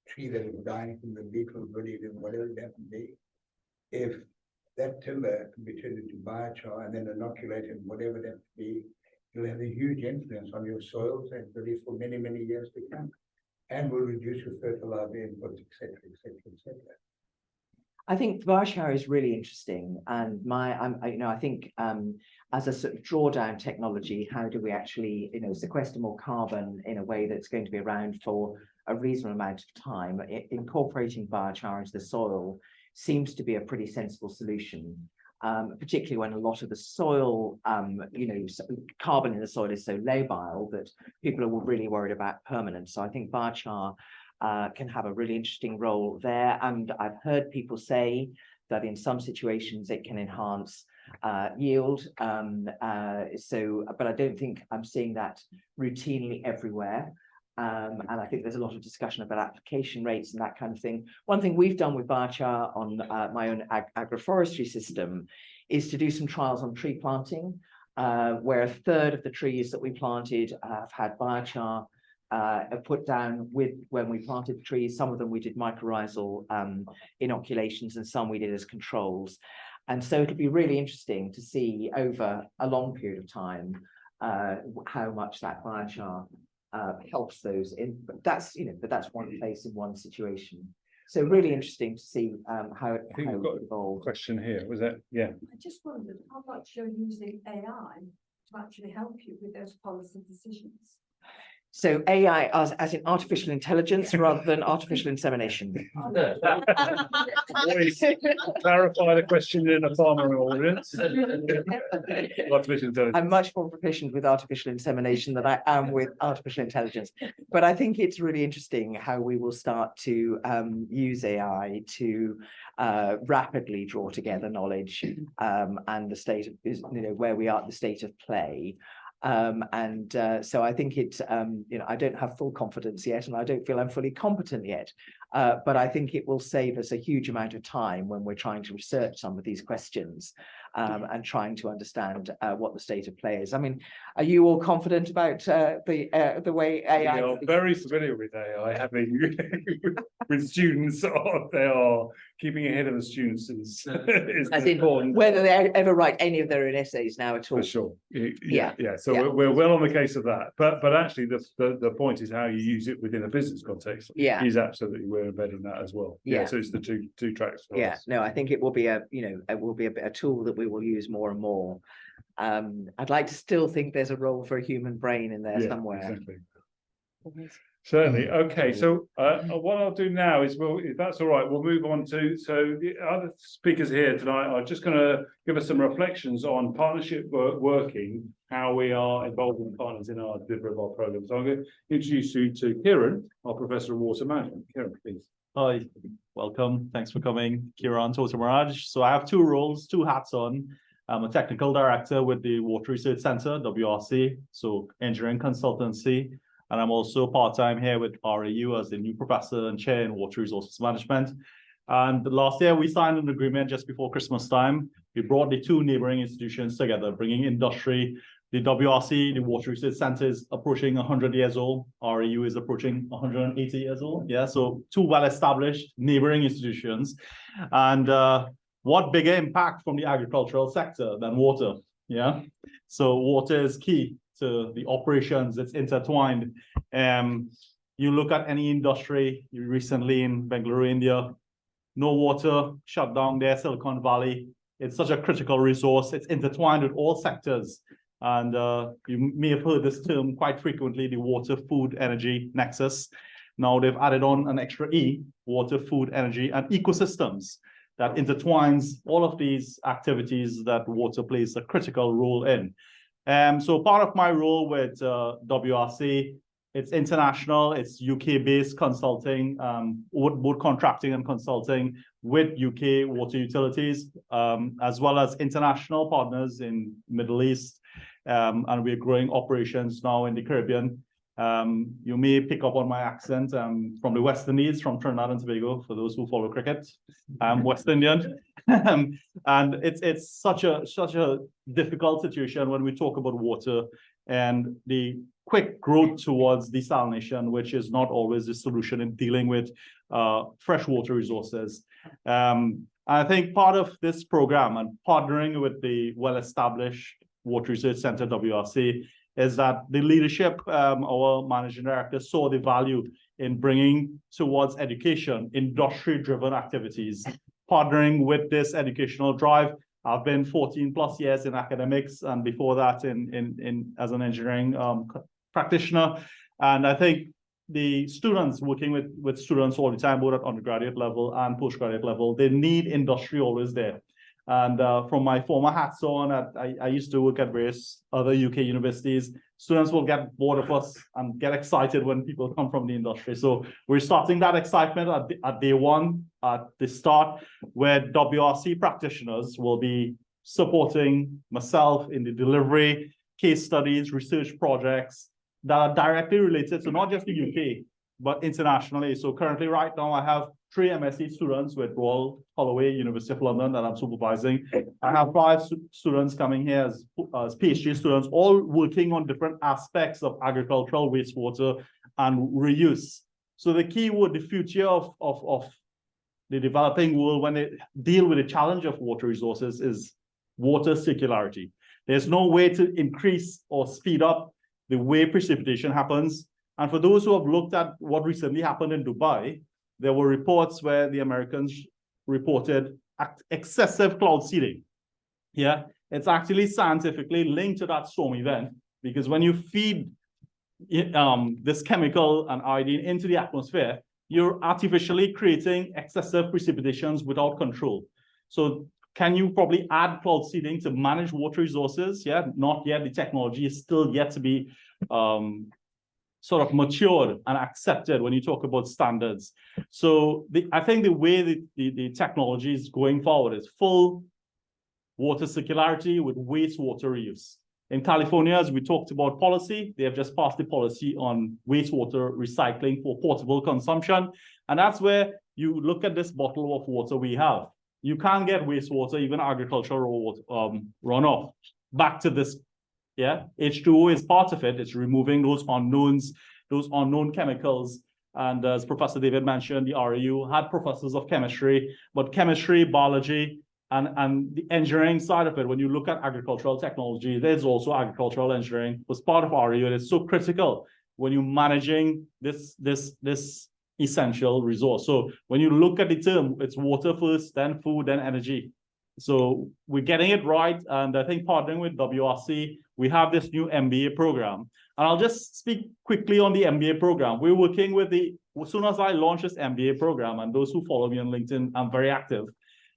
tree that is dying from the beetle bullied and whatever that may be, if that timber can be turned into biochar and then inoculated, whatever that be, it'll have a huge influence on your soils and believe for many, many years to come, and will reduce your fertilizer inputs, etc., etc., etc. I think biochar is really interesting, and I think as a sort of drawdown technology, how do we actually sequester more carbon in a way that's going to be around for a reasonable amount of time? Incorporating biochar into the soil seems to be a pretty sensible solution, particularly when a lot of the soil, carbon in the soil is so labile that people are really worried about permanence. So I think biochar can have a really interesting role there. And I've heard people say that in some situations it can enhance yield. But I don't think I'm seeing that routinely everywhere. And I think there's a lot of discussion about application rates and that kind of thing. One thing we've done with biochar on my own agroforestry system is to do some trials on tree planting, where a third of the trees that we planted have had biochar put down with when we planted the trees. Some of them we did mycorrhizal inoculations, and some we did as controls. And so it'll be really interesting to see over a long period of time how much that biochar helps those in. But that's one place in one situation. So really interesting to see how it evolves. Question here, was that, yeah. I just wondered how much you're using AI to actually help you with those policy decisions. So AI as in artificial intelligence rather than artificial insemination. Always clarify the question in a farmer audience. Artificial intelligence. I'm much more proficient with artificial insemination than I am with artificial intelligence. But I think it's really interesting how we will start to use AI to rapidly draw together knowledge and the state of, where we are at the state of play. So I think it's, I don't have full confidence yet, and I don't feel I'm fully competent yet. But I think it will save us a huge amount of time when we're trying to research some of these questions and trying to understand what the state of play is. I mean, are you all confident about the way AI? You're very familiar with AI, having with students, they are keeping ahead of the students is important. Whether they ever write any of their own essays now at all. For sure. Yeah. So we're well on the case of that. But actually the point is how you use it within a business context. Yeah. Is absolutely, we're embedding that as well. Yeah. So it's the two tracks for Yeah. us. No, I think it will be a tool that we will use more and more. I'd like to still think there's a role for a human brain in there somewhere. Exactly. Certainly. Okay, so what I'll do now is, if that's all right, we'll move on to, so the other speakers here tonight are just going to give us some reflections on partnership working, how we are involving partners in our delivery of our programs. So I'm going to introduce you to Kiran, our Professor of Water Management. Kiran, please. Hi, welcome. Thanks for coming, Kiran Tota-Mahataj. So I have two roles, two hats on. I'm a technical director with the Water Research Center, WRC, so engineering consultancy. And I'm also part-time here with RAU as the new professor and chair in water resources management. And last year we signed an agreement just before Christmas time. We brought the two neighboring institutions together, bringing industry. The WRC, the Water Research Center, is approaching 100 years old. RAU is approaching 180 years old. Yeah, so two well-established neighboring institutions. And what bigger impact from the agricultural sector than water? Yeah, so water is key to the operations. It's intertwined. You look at any industry, recently in Bengaluru, India, no water, shut down there, Silicon Valley. It's such a critical resource. It's intertwined with all sectors. And you may have heard this term quite frequently, the water, food, energy nexus. Now they've added on an extra E, water, food, energy, and ecosystems, that intertwines all of these activities that water plays a critical role in. So part of my role with WRC, it's international, it's UK-based consulting, both contracting and consulting with UK water utilities, as well as international partners in Middle East, and we're growing operations now in the Caribbean. You may pick up on my accent. I'm from the West Indies, from Trinidad and Tobago, for those who follow cricket. I'm West Indian. And it's such a difficult situation when we talk about water and the quick growth towards desalination, which is not always the solution in dealing with freshwater resources. I think part of this program and partnering with the well-established Water Research Center, WRC, is that the leadership, our managing director, saw the value in bringing towards education, industry-driven activities, partnering with this educational drive. I've been 14 plus years in academics, and before that as an engineering practitioner. And I think the students, working with students all the time, both at undergraduate level and postgraduate level, they need industry always there. And from my former hats on, I used to work at various other UK universities. Students will get bored of us and get excited when people come from the industry. So we're starting that excitement at day one, at the start, where WRC practitioners will be supporting myself in the delivery, case studies, research projects that are directly related to not just the UK, but internationally. So currently, right now, I have 3 MSc students with Royal Holloway, University of London, that I'm supervising. I have 5 students coming here as PhD students, all working on different aspects of agricultural wastewater and reuse. So the key word, the future of the developing world when they deal with the challenge of water resources is water circularity. There's no way to increase or speed up the way precipitation happens. And for those who have looked at what recently happened in Dubai, there were reports where the Americans reported excessive cloud seeding. Yeah, it's actually scientifically linked to that storm event, because when you feed this chemical and iodine into the atmosphere, you're artificially creating excessive precipitations without control. So can you probably add cloud seeding to manage water resources? Yeah, not yet. The technology is still yet to be sort of matured and accepted when you talk about standards. So I think the way the technology is going forward is full water circularity with wastewater reuse. In California, as we talked about policy, they have just passed the policy on wastewater recycling for portable consumption. And that's where you look at this bottle of water we have. You can't get wastewater, even agricultural runoff, back to this. Yeah, H2O is part of it. It's removing those unknowns, those unknown chemicals. And as Professor David mentioned, the RAU had professors of chemistry, but chemistry, biology, and the engineering side of it, when you look at agricultural technology, there's also agricultural engineering was part of RAU, and it's so critical when you're managing this essential resource. So when you look at the term, it's water first, then food, then energy. So we're getting it right. And I think partnering with WRC, we have this new MBA program. And I'll just speak quickly on the MBA program. We're working with as soon as I launch this MBA program, and those who follow me on LinkedIn, I'm very active.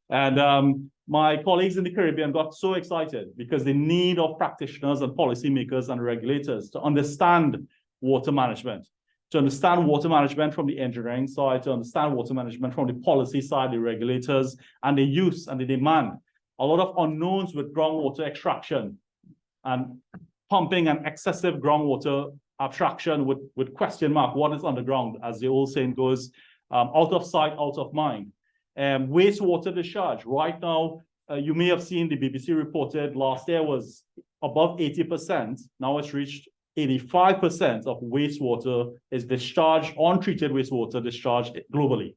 And my colleagues in the Caribbean got so excited because the need of practitioners and policymakers and regulators to understand water management, to understand water management from the engineering side, to understand water management from the policy side, the regulators, and the use and the demand. A lot of unknowns with groundwater extraction and pumping and excessive groundwater abstraction with question mark, what is underground, as the old saying goes, out of sight, out of mind. Wastewater discharge. Right now, you may have seen the BBC reported last year was above 80%. Now it's reached 85% of wastewater is discharged, untreated wastewater discharged globally.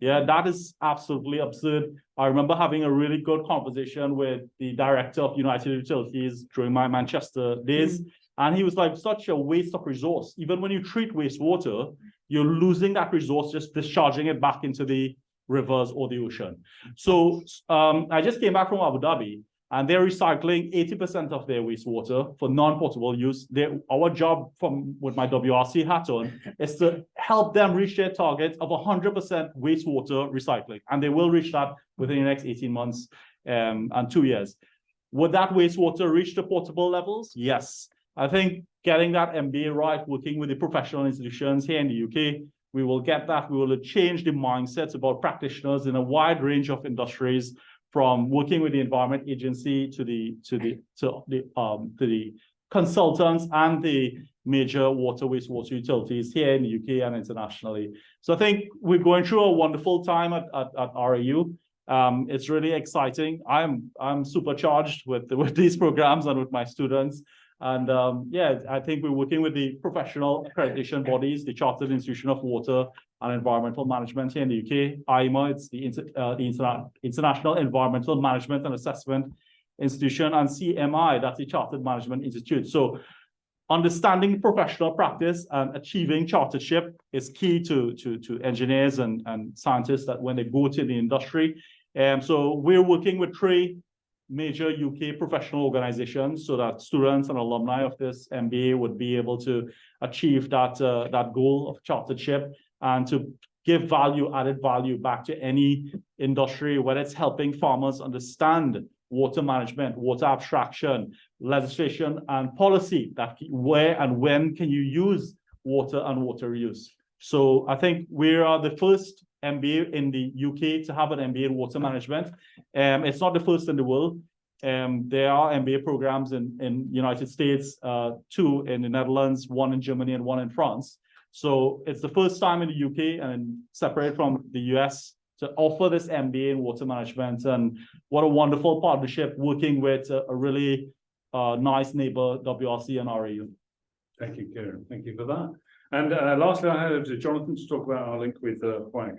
Yeah, that is absolutely absurd. I remember having a really good conversation with the director of United Utilities during my Manchester days. And he was like, such a waste of resource. Even when you treat wastewater, you're losing that resource, just discharging it back into the rivers or the ocean. So I just came back from Abu Dhabi, and they're recycling 80% of their wastewater for non-potable use. Our job with my WRC hat on is to help them reach their target of 100% wastewater recycling. And they will reach that within the next 18 months and 2 years. Would that wastewater reach the potable levels? Yes. I think getting that MBA right, working with the professional institutions here in the UK, we will get that. We will change the mindsets about practitioners in a wide range of industries, from working with the Environment Agency to the consultants and the major water wastewater utilities here in the UK and internationally. So I think we're going through a wonderful time at RAU. It's really exciting. I'm supercharged with these programs and with my students. And yeah, I think we're working with the professional accreditation bodies, the Chartered Institution of Water and Environmental Management here in the UK, IMA, it's the International Environmental Management and Assessment Institution, and CMI, that's the Chartered Management Institute. So understanding professional practice and achieving chartership is key to engineers and scientists that when they go to the industry. So we're working with 3 major UK professional organizations so that students and alumni of this MBA would be able to achieve that goal of chartership and to give added value back to any industry, whether it's helping farmers understand water management, water abstraction, legislation and policy, that where and when can you use water and water use. So I think we are the first MBA in the UK to have an MBA in water management. It's not the first in the world. There are MBA programs in United States, 2 in the Netherlands, 1 in Germany and 1 in France. So it's the first time in the UK and separate from the US to offer this MBA in water management. And what a wonderful partnership working with a really nice neighbor, WRC and RAU. Thank you, Kiran. Thank you for that. And lastly, I hand over to Jonathan to talk about our link with WAG.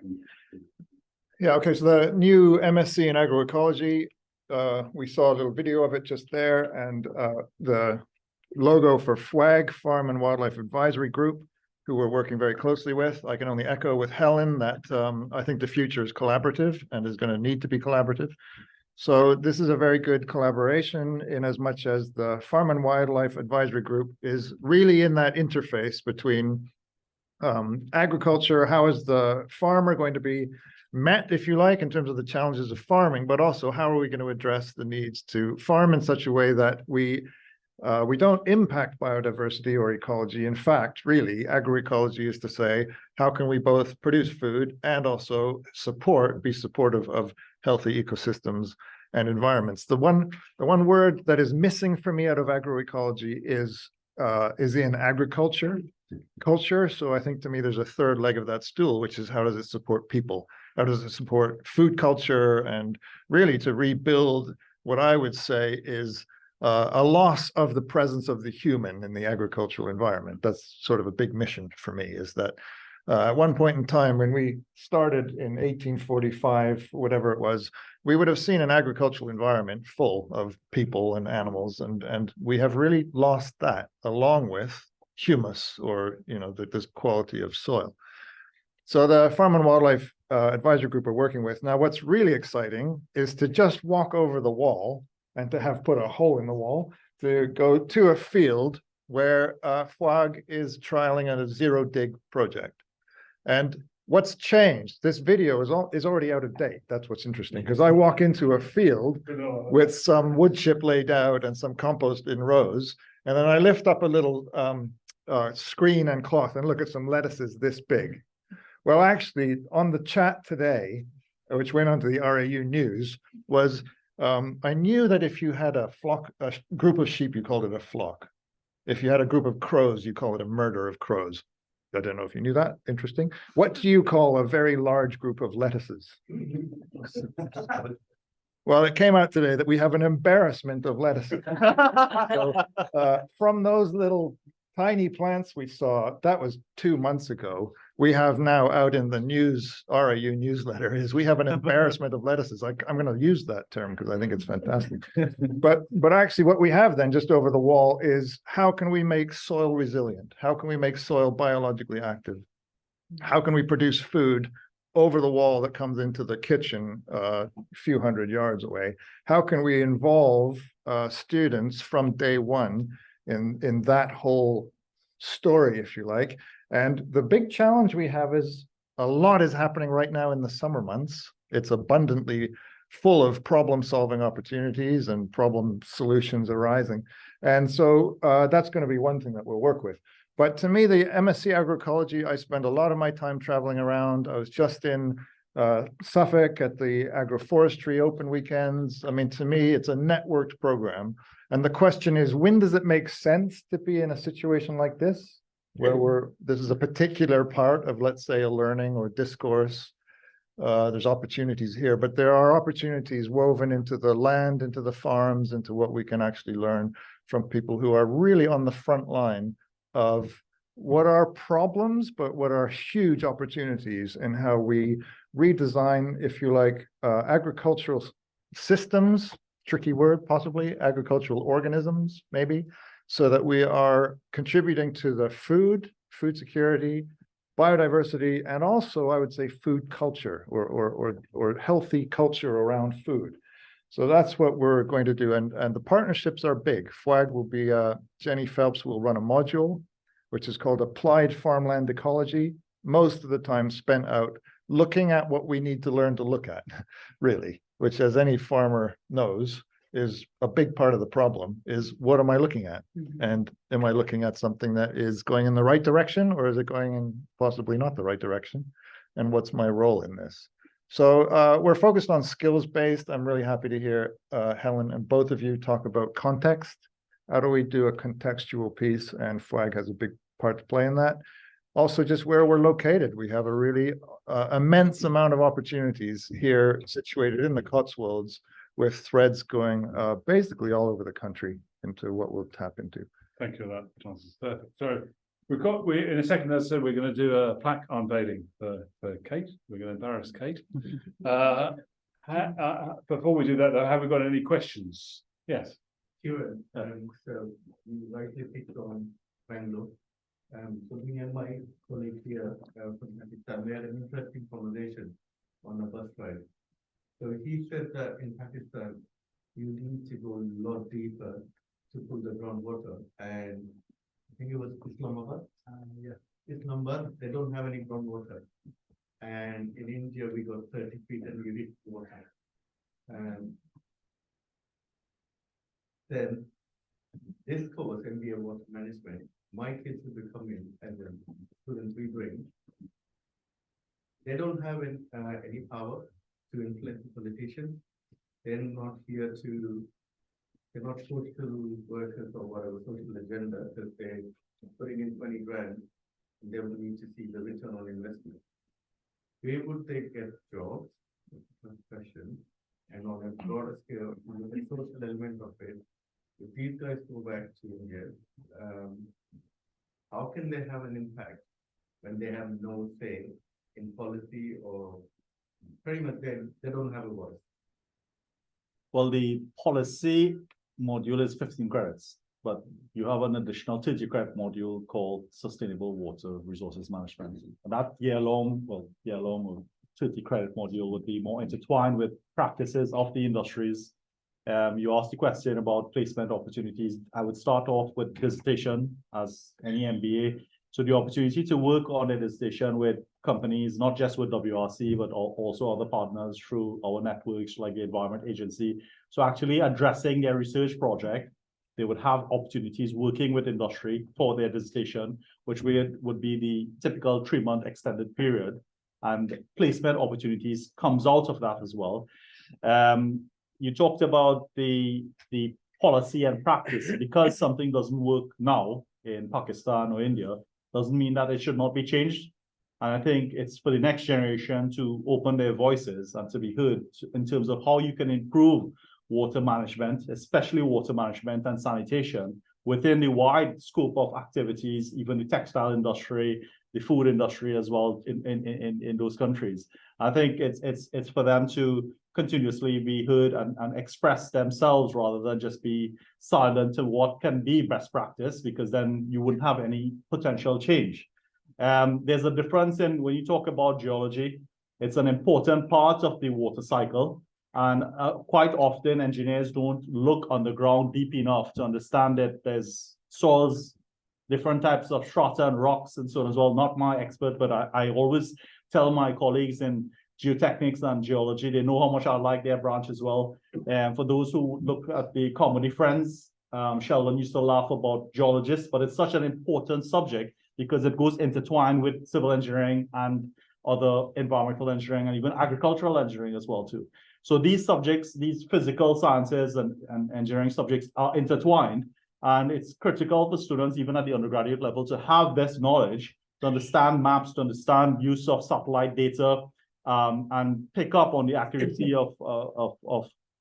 Yeah, okay, so the new MSc in agroecology, we saw a little video of it just there, and the logo for FWAG, Farm and Wildlife Advisory Group, who we're working very closely with. I can only echo with Helen that I think the future is collaborative and is going to need to be collaborative. So this is a very good collaboration in as much as the Farm and Wildlife Advisory Group is really in that interface between agriculture, how is the farmer going to be met, if you like, in terms of the challenges of farming, but also how are we going to address the needs to farm in such a way that we don't impact biodiversity or ecology. In fact, really, agroecology is to say, how can we both produce food and also be supportive of healthy ecosystems and environments? The one word that is missing for me out of agroecology is in agriculture, culture. So I think to me, there's a third leg of that stool, which is how does it support people? How does it support food culture? And really to rebuild what I would say is a loss of the presence of the human in the agricultural environment. That's sort of a big mission for me, is that at one point in time when we started in 1845, whatever it was, we would have seen an agricultural environment full of people and animals, and we have really lost that, along with humus, or this quality of soil. So the Farm and Wildlife Advisory Group we're working with now, what's really exciting is to just walk over the wall and to have put a hole in the wall to go to a field where FWAG is trialing a zero dig project. And what's changed? This video is already out of date. That's what's interesting, because I walk into a field with some wood chip laid out and some compost in rows, and then I lift up a little screen and cloth and look at some lettuces this big. Well, actually, on the chat today, which went onto the RAU News, was I knew that if you had a group of sheep, you called it a flock. If you had a group of crows, you call it a murder of crows. I don't know if you knew that. Interesting. What do you call a very large group of lettuces? Well, it came out today that we have an embarrassment of lettuces. So, from those little tiny plants we saw, that was 2 months ago. We have now out in the news, RAU newsletter, is we have an embarrassment of lettuces. I'm going to use that term because I think it's fantastic. But actually what we have then just over the wall is, how can we make soil resilient? How can we make soil biologically active? How can we produce food over the wall that comes into the kitchen a few hundred yards away? How can we involve students from day one in that whole story, if you like? And the big challenge we have is a lot is happening right now in the summer months. It's abundantly full of problem-solving opportunities and problem solutions arising. And so that's going to be one thing that we'll work with. But to me, the MSc Agroecology, I spend a lot of my time traveling around. I was just in Suffolk at the agroforestry open weekends. I mean, to me, it's a networked program. And the question is, when does it make sense to be in a situation like this, where this is a particular part of, let's say, a learning or discourse? There's opportunities here, but there are opportunities woven into the land, into the farms, into what we can actually learn from people who are really on the front line of what are problems, but what are huge opportunities in how we redesign, if you like, agricultural systems, tricky word, possibly, agricultural organisms, maybe, so that we are contributing to the food security, biodiversity, and also, I would say, food culture or healthy culture around food. So that's what we're going to do. And the partnerships are big. FWAG will be, Jenny Phelps will run a module, which is called Applied Farmland Ecology. most of the time spent out looking at what we need to learn to look at, really, which, as any farmer knows, is a big part of the problem, is what am I looking at? And am I looking at something that is going in the right direction, or is it going in possibly not the right direction? And what's my role in this? So we're focused on skills-based. I'm really happy to hear Helen and both of you talk about context. How do we do a contextual piece? And FWAG has a big part to play in that. Also, just where we're located. We have a really immense amount of opportunities here situated in the Cotswolds, with threads going basically all over the country into what we'll tap into. Thank you for that, Francis. Perfect. So we in a second, as I said, we're going to do a plaque unveiling for Kate. We're going to embarrass Kate. Before we do that, though, have we got any questions? Yes. Sure. So you rightly picked on Bangalore. So me and my colleague here from Pakistan, we had an interesting conversation on a bus ride. So he said that in Pakistan, you need to go a lot deeper to pull the groundwater. And I think it was Islamabad. Islamabad, they don't have any groundwater. And in India, we got 30 feet and we reach water. Then this course, MBA Water Management, my kids will be coming and the students we bring. They don't have any power to influence the politicians. They're not here to, they're not social workers or whatever, social agenda, because they're putting in 20 grand and they will need to see the return on investment. Where would they get jobs? First question. And on a broader scale, the social element of it, if these guys go back to India, how can they have an impact when they have no say in policy, or pretty much they don't have a voice? Well, the policy module is 15 credits, but you have an additional 30 credit module called Sustainable Water Resources Management. And that year-long or 30 credit module would be more intertwined with practices of the industries. You asked the question about placement opportunities. I would start off with dissertation as any MBA. So the opportunity to work on a dissertation with companies, not just with WRC, but also other partners through our networks like the Environment Agency. So actually addressing their research project, they would have opportunities working with industry for their dissertation, which would be the typical 3-month extended period. And placement opportunities comes out of that as well. You talked about the policy and practice. Because something doesn't work now in Pakistan or India, doesn't mean that it should not be changed. And I think it's for the next generation to open their voices and to be heard in terms of how you can improve water management, especially water management and sanitation, within the wide scope of activities, even the textile industry, the food industry as well in those countries. I think it's for them to continuously be heard and express themselves rather than just be silent to what can be best practice, because then you wouldn't have any potential change. There's a difference in when you talk about geology, it's an important part of the water cycle. And quite often engineers don't look underground deep enough to understand that there's soils, different types of strata and rocks and so on as well. Not my expert, but I always tell my colleagues in geotechnics and geology, they know how much I like their branch as well. And for those who look at the comedy Friends, Sheldon used to laugh about geologists, but it's such an important subject because it goes intertwined with civil engineering and other environmental engineering and even agricultural engineering as well too. So these subjects, these physical sciences and engineering subjects are intertwined, and it's critical for students even at the undergraduate level to have this knowledge, to understand maps, to understand use of satellite data, and pick up on the accuracy of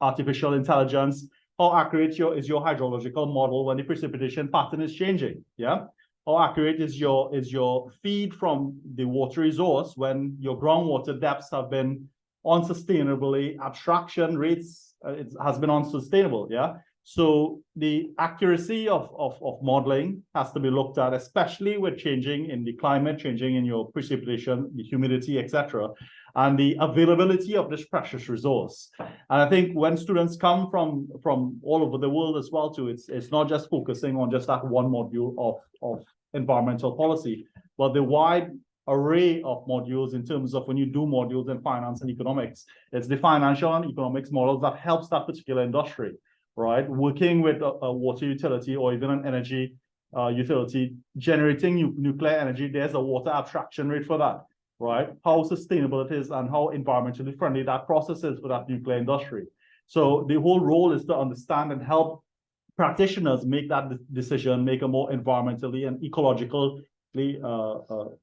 artificial intelligence. How accurate is your hydrological model when the precipitation pattern is changing? Yeah. How accurate is your feed from the water resource when your groundwater depths have been unsustainably, abstraction rates, it has been unsustainable, yeah? So the accuracy of modeling has to be looked at, especially with changing in the climate, changing in your precipitation, the humidity, etc., and the availability of this precious resource. And I think when students come from all over the world as well too, it's not just focusing on just that one module of environmental policy, but the wide array of modules in terms of when you do modules in finance and economics. It's the financial and economics models that helps that particular industry, right? Working with a water utility or even an energy utility, generating nuclear energy, there's a water abstraction rate for that, right? How sustainable it is and how environmentally friendly that process is for that nuclear industry. So the whole role is to understand and help practitioners make that decision, make a more environmentally and ecologically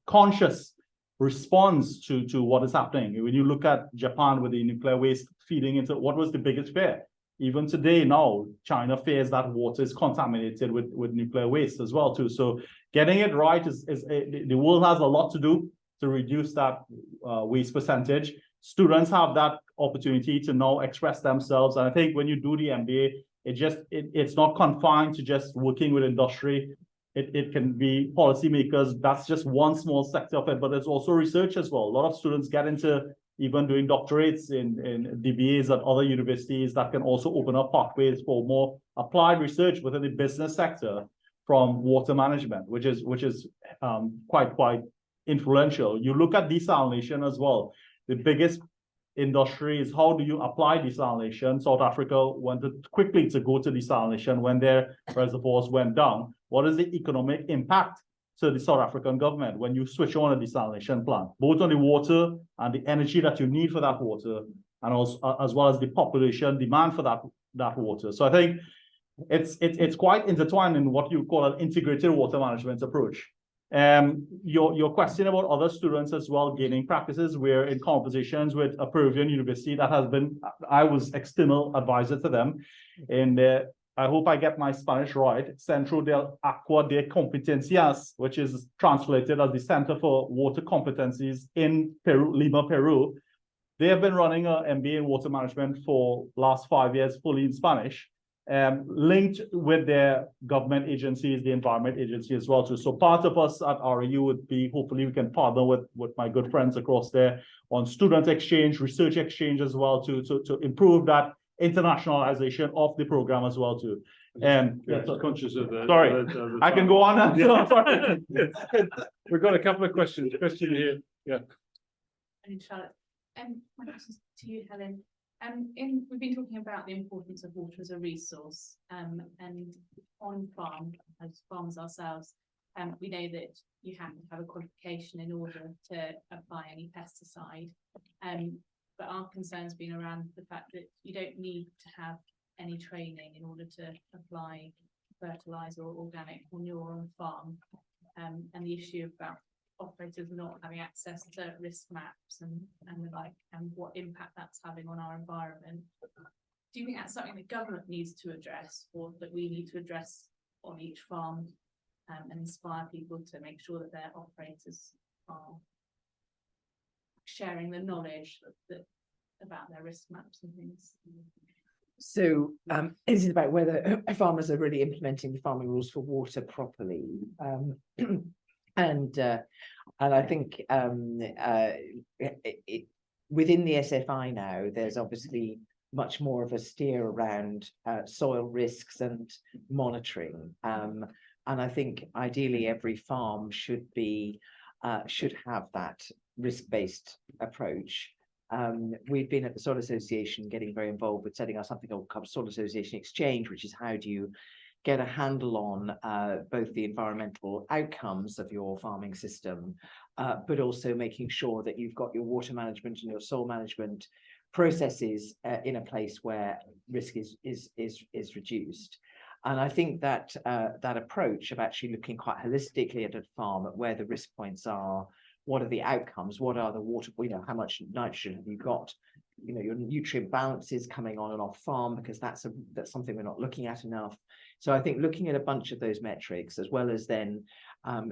conscious response to what is happening. When you look at Japan with the nuclear waste feeding into, what was the biggest fear? Even today now, China fears that water is contaminated with nuclear waste as well too. So getting it right is the world has a lot to do to reduce that waste percentage. Students have that opportunity to now express themselves. And I think when you do the MBA, it's not confined to just working with industry. It can be policymakers. That's just one small sector of it, but it's also research as well. A lot of students get into even doing doctorates in DBAs at other universities that can also open up pathways for more applied research within the business sector from water management, which is quite influential. You look at desalination as well. The biggest industry is how do you apply desalination? South Africa wanted quickly to go to desalination when their reservoirs went down. What is the economic impact to the South African government when you switch on a desalination plant, both on the water and the energy that you need for that water, and also as well as the population demand for that water? So I think it's quite intertwined in what you call an integrated water management approach. Your question about other students as well gaining practices, we're in conversations with a Peruvian university that has been, I was external advisor to them, and I hope I get my Spanish right, Centro del Agua de Competencias, which is translated as the Center for Water Competencies in Peru, Lima, Peru. They have been running an MBA in water management for last 5 years, fully in Spanish, linked with their government agencies, the environment agency as well too. So part of us at RAU would be, hopefully we can partner with my good friends across there on student exchange, research exchange as well to improve that internationalization of the program as well too. Conscious of the. Sorry, I can go on. Yeah. We've got a couple of questions. Question here. Yeah. And Charlotte, my question to you, Helen. We've been talking about the importance of water as a resource, and on farm, as farmers ourselves, we know that you have to have a qualification in order to apply any pesticide. But our concern's been around the fact that you don't need to have any training in order to apply fertilizer or organic manure on farm, and the issue about operators not having access to risk maps and the like, and what impact that's having on our environment. Do you think that's something the government needs to address, or that we need to address on each farm, and inspire people to make sure that their operators are sharing the knowledge about their risk maps and things? So this is about whether farmers are really implementing the farming rules for water properly. And I think within the SFI now, there's obviously much more of a steer around soil risks and monitoring. And I think ideally every farm should have that risk-based approach. We've been at the Soil Association getting very involved with setting up something called Soil Association Exchange, which is how do you get a handle on both the environmental outcomes of your farming system, but also making sure that you've got your water management and your soil management processes in a place where risk is reduced. And I think that that approach of actually looking quite holistically at a farm, at where the risk points are, what are the outcomes, what are the water, how much nitrogen have you got, your nutrient balances coming on and off farm, because that's something we're not looking at enough. So I think looking at a bunch of those metrics, as well as then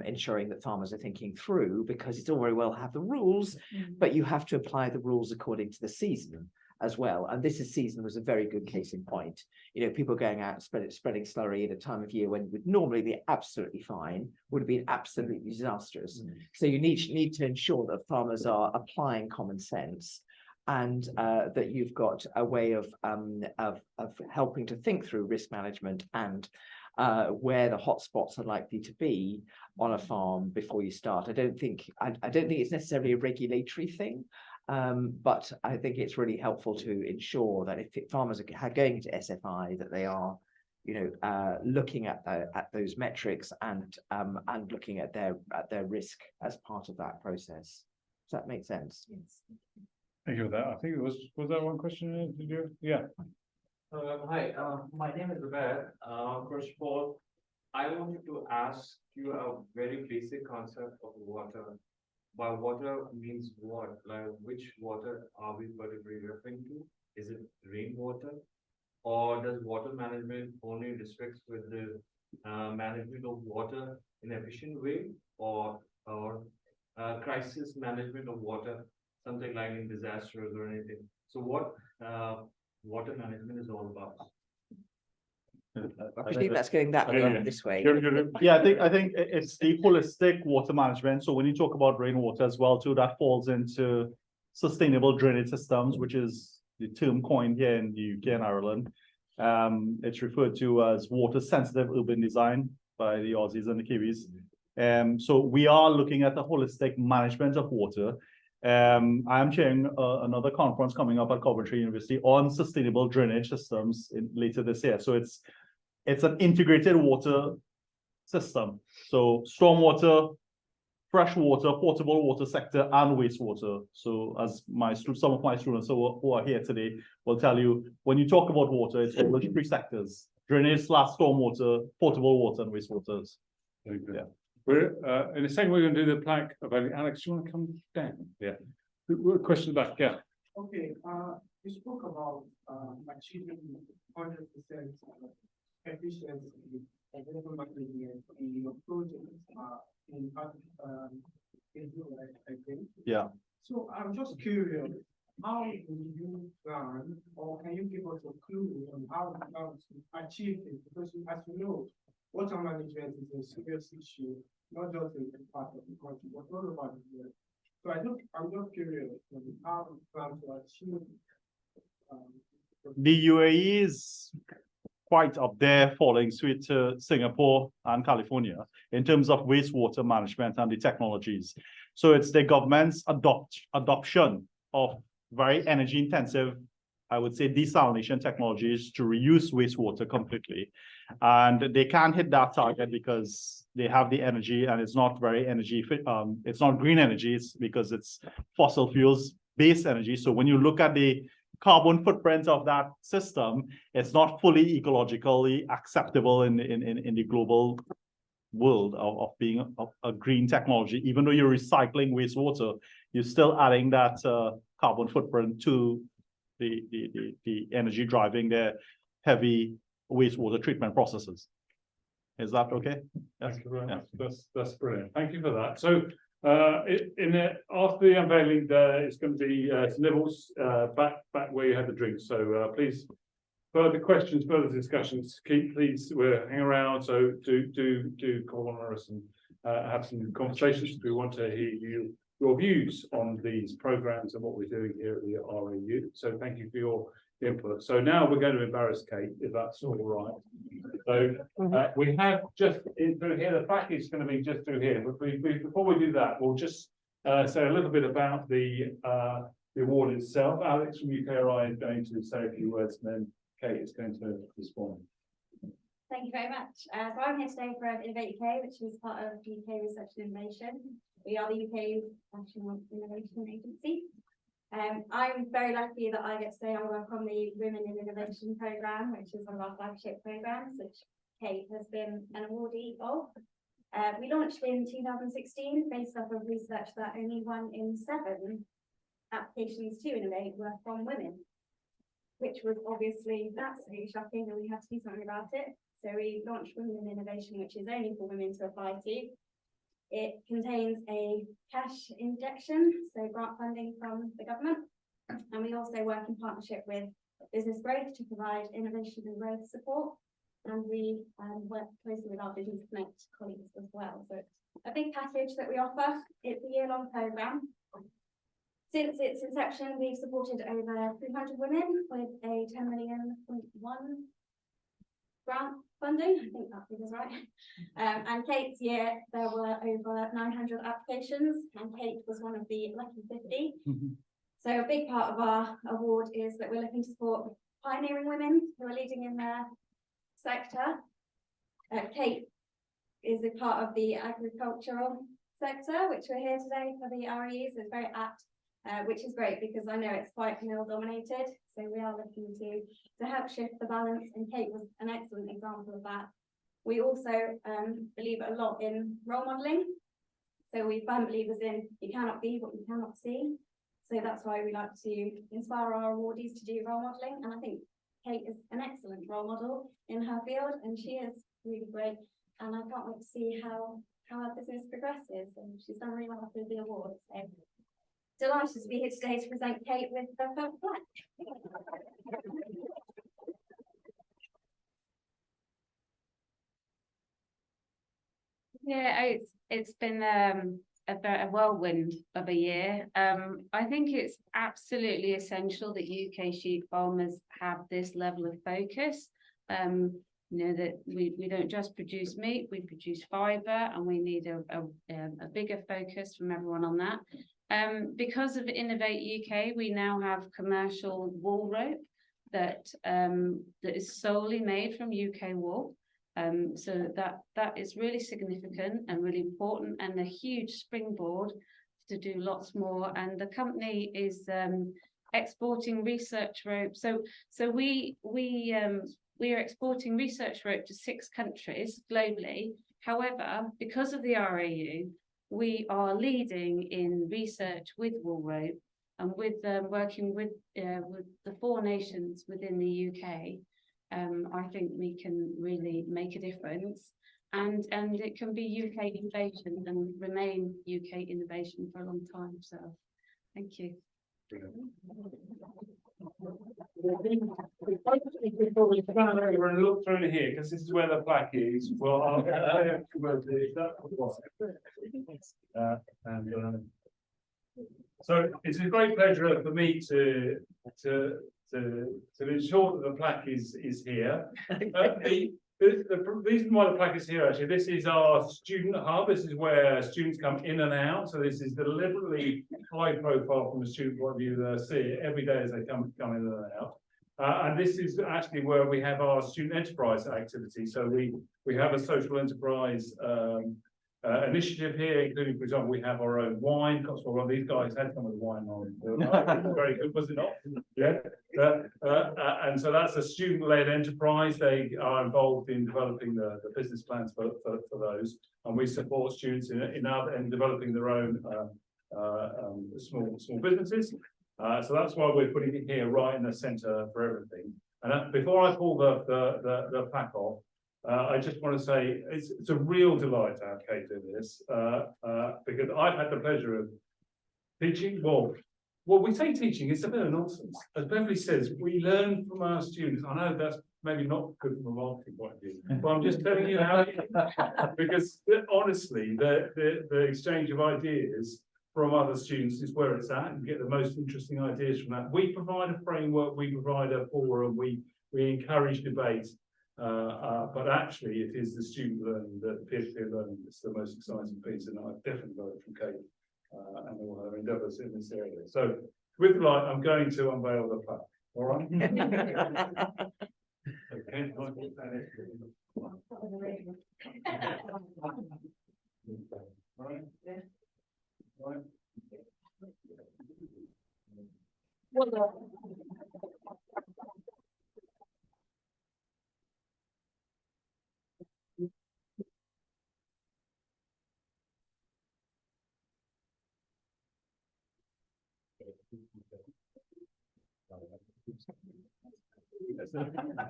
ensuring that farmers are thinking through, because it's all very well have the rules, but you have to apply the rules according to the season as well. And this season was a very good case in point. People going out and spreading slurry at a time of year when it would normally be absolutely fine, would have been absolutely disastrous. So you need to ensure that farmers are applying common sense, and that you've got a way of helping to think through risk management and where the hotspots are likely to be on a farm before you start. I don't think it's necessarily a regulatory thing, but I think it's really helpful to ensure that if farmers are going to SFI, that they are, looking at those metrics and looking at their risk as part of that process. Does that make sense? Yes. Thank you for that. I think was that one question? Did you? Yeah. Hi, my name is Zubair. First of all, I wanted to ask you a very basic concept of water. By water means what? Like which water are we particularly referring to? Is it rainwater? Or does water management only restricts with the management of water in an efficient way, or crisis management of water, something like in disasters or anything? So what water management is all about? I presume that's going that way, this way. Yeah, I think it's the holistic water management. So when you talk about rainwater as well, too, that falls into sustainable drainage systems, which is the term coined here in the UK and Ireland. It's referred to as water sensitive urban design by the Aussies and the Kiwis. So we are looking at the holistic management of water. I am chairing another conference coming up at Coventry University on sustainable drainage systems later this year. So it's an integrated water system. So stormwater, fresh water, potable water sector, and wastewater. So as some of my students who are here today will tell you, when you talk about water, it's all those three sectors: drainage, stormwater, potable water, and wastewaters. Very good. Yeah. We're in a second. We're going to do the plaque about Alex. Do you want to come down? Yeah. Question back. Yeah. Okay. You spoke about achieving 100% efficiency and renewable management in your projects in I think. Yeah. So I'm just curious, how do you plan, or can you give us a clue on how to achieve it? Because as you know, water management is a serious issue, not just in the part of the country, but all over the world. So I'm just curious how you plan to achieve the UAE is quite up there, falling sweet to Singapore and California in terms of wastewater management and the technologies. So it's the government's adoption of very energy intensive, I would say, desalination technologies to reuse wastewater completely. And they can't hit that target because they have the energy, and it's not very energy fit. It's not green energy, it's because it's fossil fuels based energy. So when you look at the carbon footprint of that system, it's not fully ecologically acceptable in the global world of being a green technology. Even though you're recycling wastewater, you're still adding that carbon footprint to the energy driving the heavy wastewater treatment processes. Is that okay? Yes. Thank you very much. That's brilliant. Thank you for that. So after the unveiling, it's going to be nibbles back where you had the drinks. So please, further questions, further discussions, please hang around. So do call on us and have some conversations. We want to hear your views on these programs and what we're doing here at the RAU. So thank you for your input. So now we're going to embarrass Kate, if that's all right. So we have just through here, the plaque is going to be just through here. But before we do that, we'll just say a little bit about the award itself. Alex from UKRI is going to say a few words, and then Kate is going to respond. Thank you very much. So I'm here today for Innovate UK, which is part of UK Research and Innovation. We are the UK's National Innovation Agency. I'm very lucky that I get to say I work on the Women in Innovation programme, which is one of our flagship programmes, which Kate has been an awardee of. We launched in 2016 based off of research that only 1 in 7 applications to Innovate were from women, which was obviously absolutely shocking, and we had to do something about it. So we launched Women in Innovation, which is only for women to apply to. It contains a cash injection, so grant funding from the government. And we also work in partnership with Business Growth to provide innovation and growth support. And we work closely with our Business Connect colleagues as well. So it's a big package that we offer. It's a year-long programme. Since its inception, we've supported over 300 women with a 10 million grant funding, I think that figure's right. And Kate's year, there were over 900 applications, and Kate was one of the lucky 50. So a big part of our award is that we're looking to support pioneering women who are leading in their sector. Kate is a part of the agricultural sector, which we're here today for the REU, so it's very apt, which is great because I know it's quite male dominated. So we are looking to help shift the balance, and Kate was an excellent example of that. We also believe a lot in role modelling. So we firm believers in you cannot be what you cannot see. So that's why we like to inspire our awardees to do role modelling. And I think Kate is an excellent role model in her field, and she is really great. And I can't wait to see how our business progresses. And she's done really well with the award. So delighted to be here today to present Kate with the purple flag. Yeah, it's been a whirlwind of a year. I think it's absolutely essential that UK sheep farmers have this level of focus. You know, that we don't just produce meat, we produce fibre, and we need a bigger focus from everyone on that. Because of Innovate UK, we now have commercial wool rope that is solely made from UK wool. So that is really significant and really important, and a huge springboard to do lots more. And the company is exporting research rope. So we are exporting research rope to 6 countries globally. However, because of the RAU, we are leading in research with wool rope, and with working with the 4 nations within the UK. I think we can really make a difference, and it can be UK innovation and remain UK innovation for a long time. So, thank you. Before we turn over and look through here, because this is where the plaque is. Well, I'll so it's a great pleasure for me to ensure that the plaque is here. The reason why the plaque is here, actually, this is our student hub. This is where students come in and out. So this is deliberately high profile from a student point of view. They see it every day as they come in and out. And this is actually where we have our student enterprise activity. So we have a social enterprise initiative here, including, for example, we have our own wine. Well, these guys had some of the wine on. Very good, was it not? Yeah. And so that's a student-led enterprise. They are involved in developing the business plans for those, and we support students in developing their own small businesses. So that's why we're putting it here, right in the centre for everything. And before I pull the plaque off, I just want to say it's a real delight to have Kate do this, because I've had the pleasure of teaching. Well, we say teaching, it's a bit of nonsense. As Beverley says, we learn from our students. I know that's maybe not good from a marketing point of view, but I'm just telling you how, because honestly, the exchange of ideas from other students is where it's at, and get the most interesting ideas from that. We provide a framework, we provide a forum, we encourage debate. But actually, it is the student learning, the peer-to-peer learning, that's the most exciting piece, and I've definitely got it from Kate and all her endeavours in this area. So, with light, I'm going to unveil the plaque. All right. Okay. All right. All right.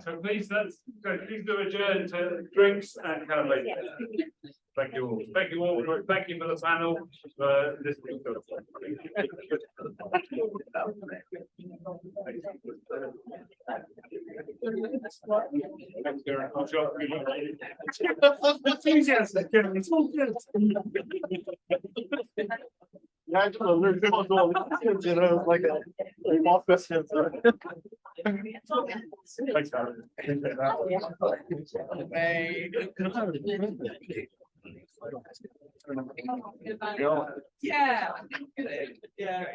So please do adjourn to drinks and cannabis. Thank you all. Thank you all. Thank you for the panel for listening to us. Thanks, Karen. I'm sure. Enthusiastic, Karen. It's all good. Yeah, I just learned all the questions, you know, it's like a mock question. Thanks, Aaron. Yeah. Yeah.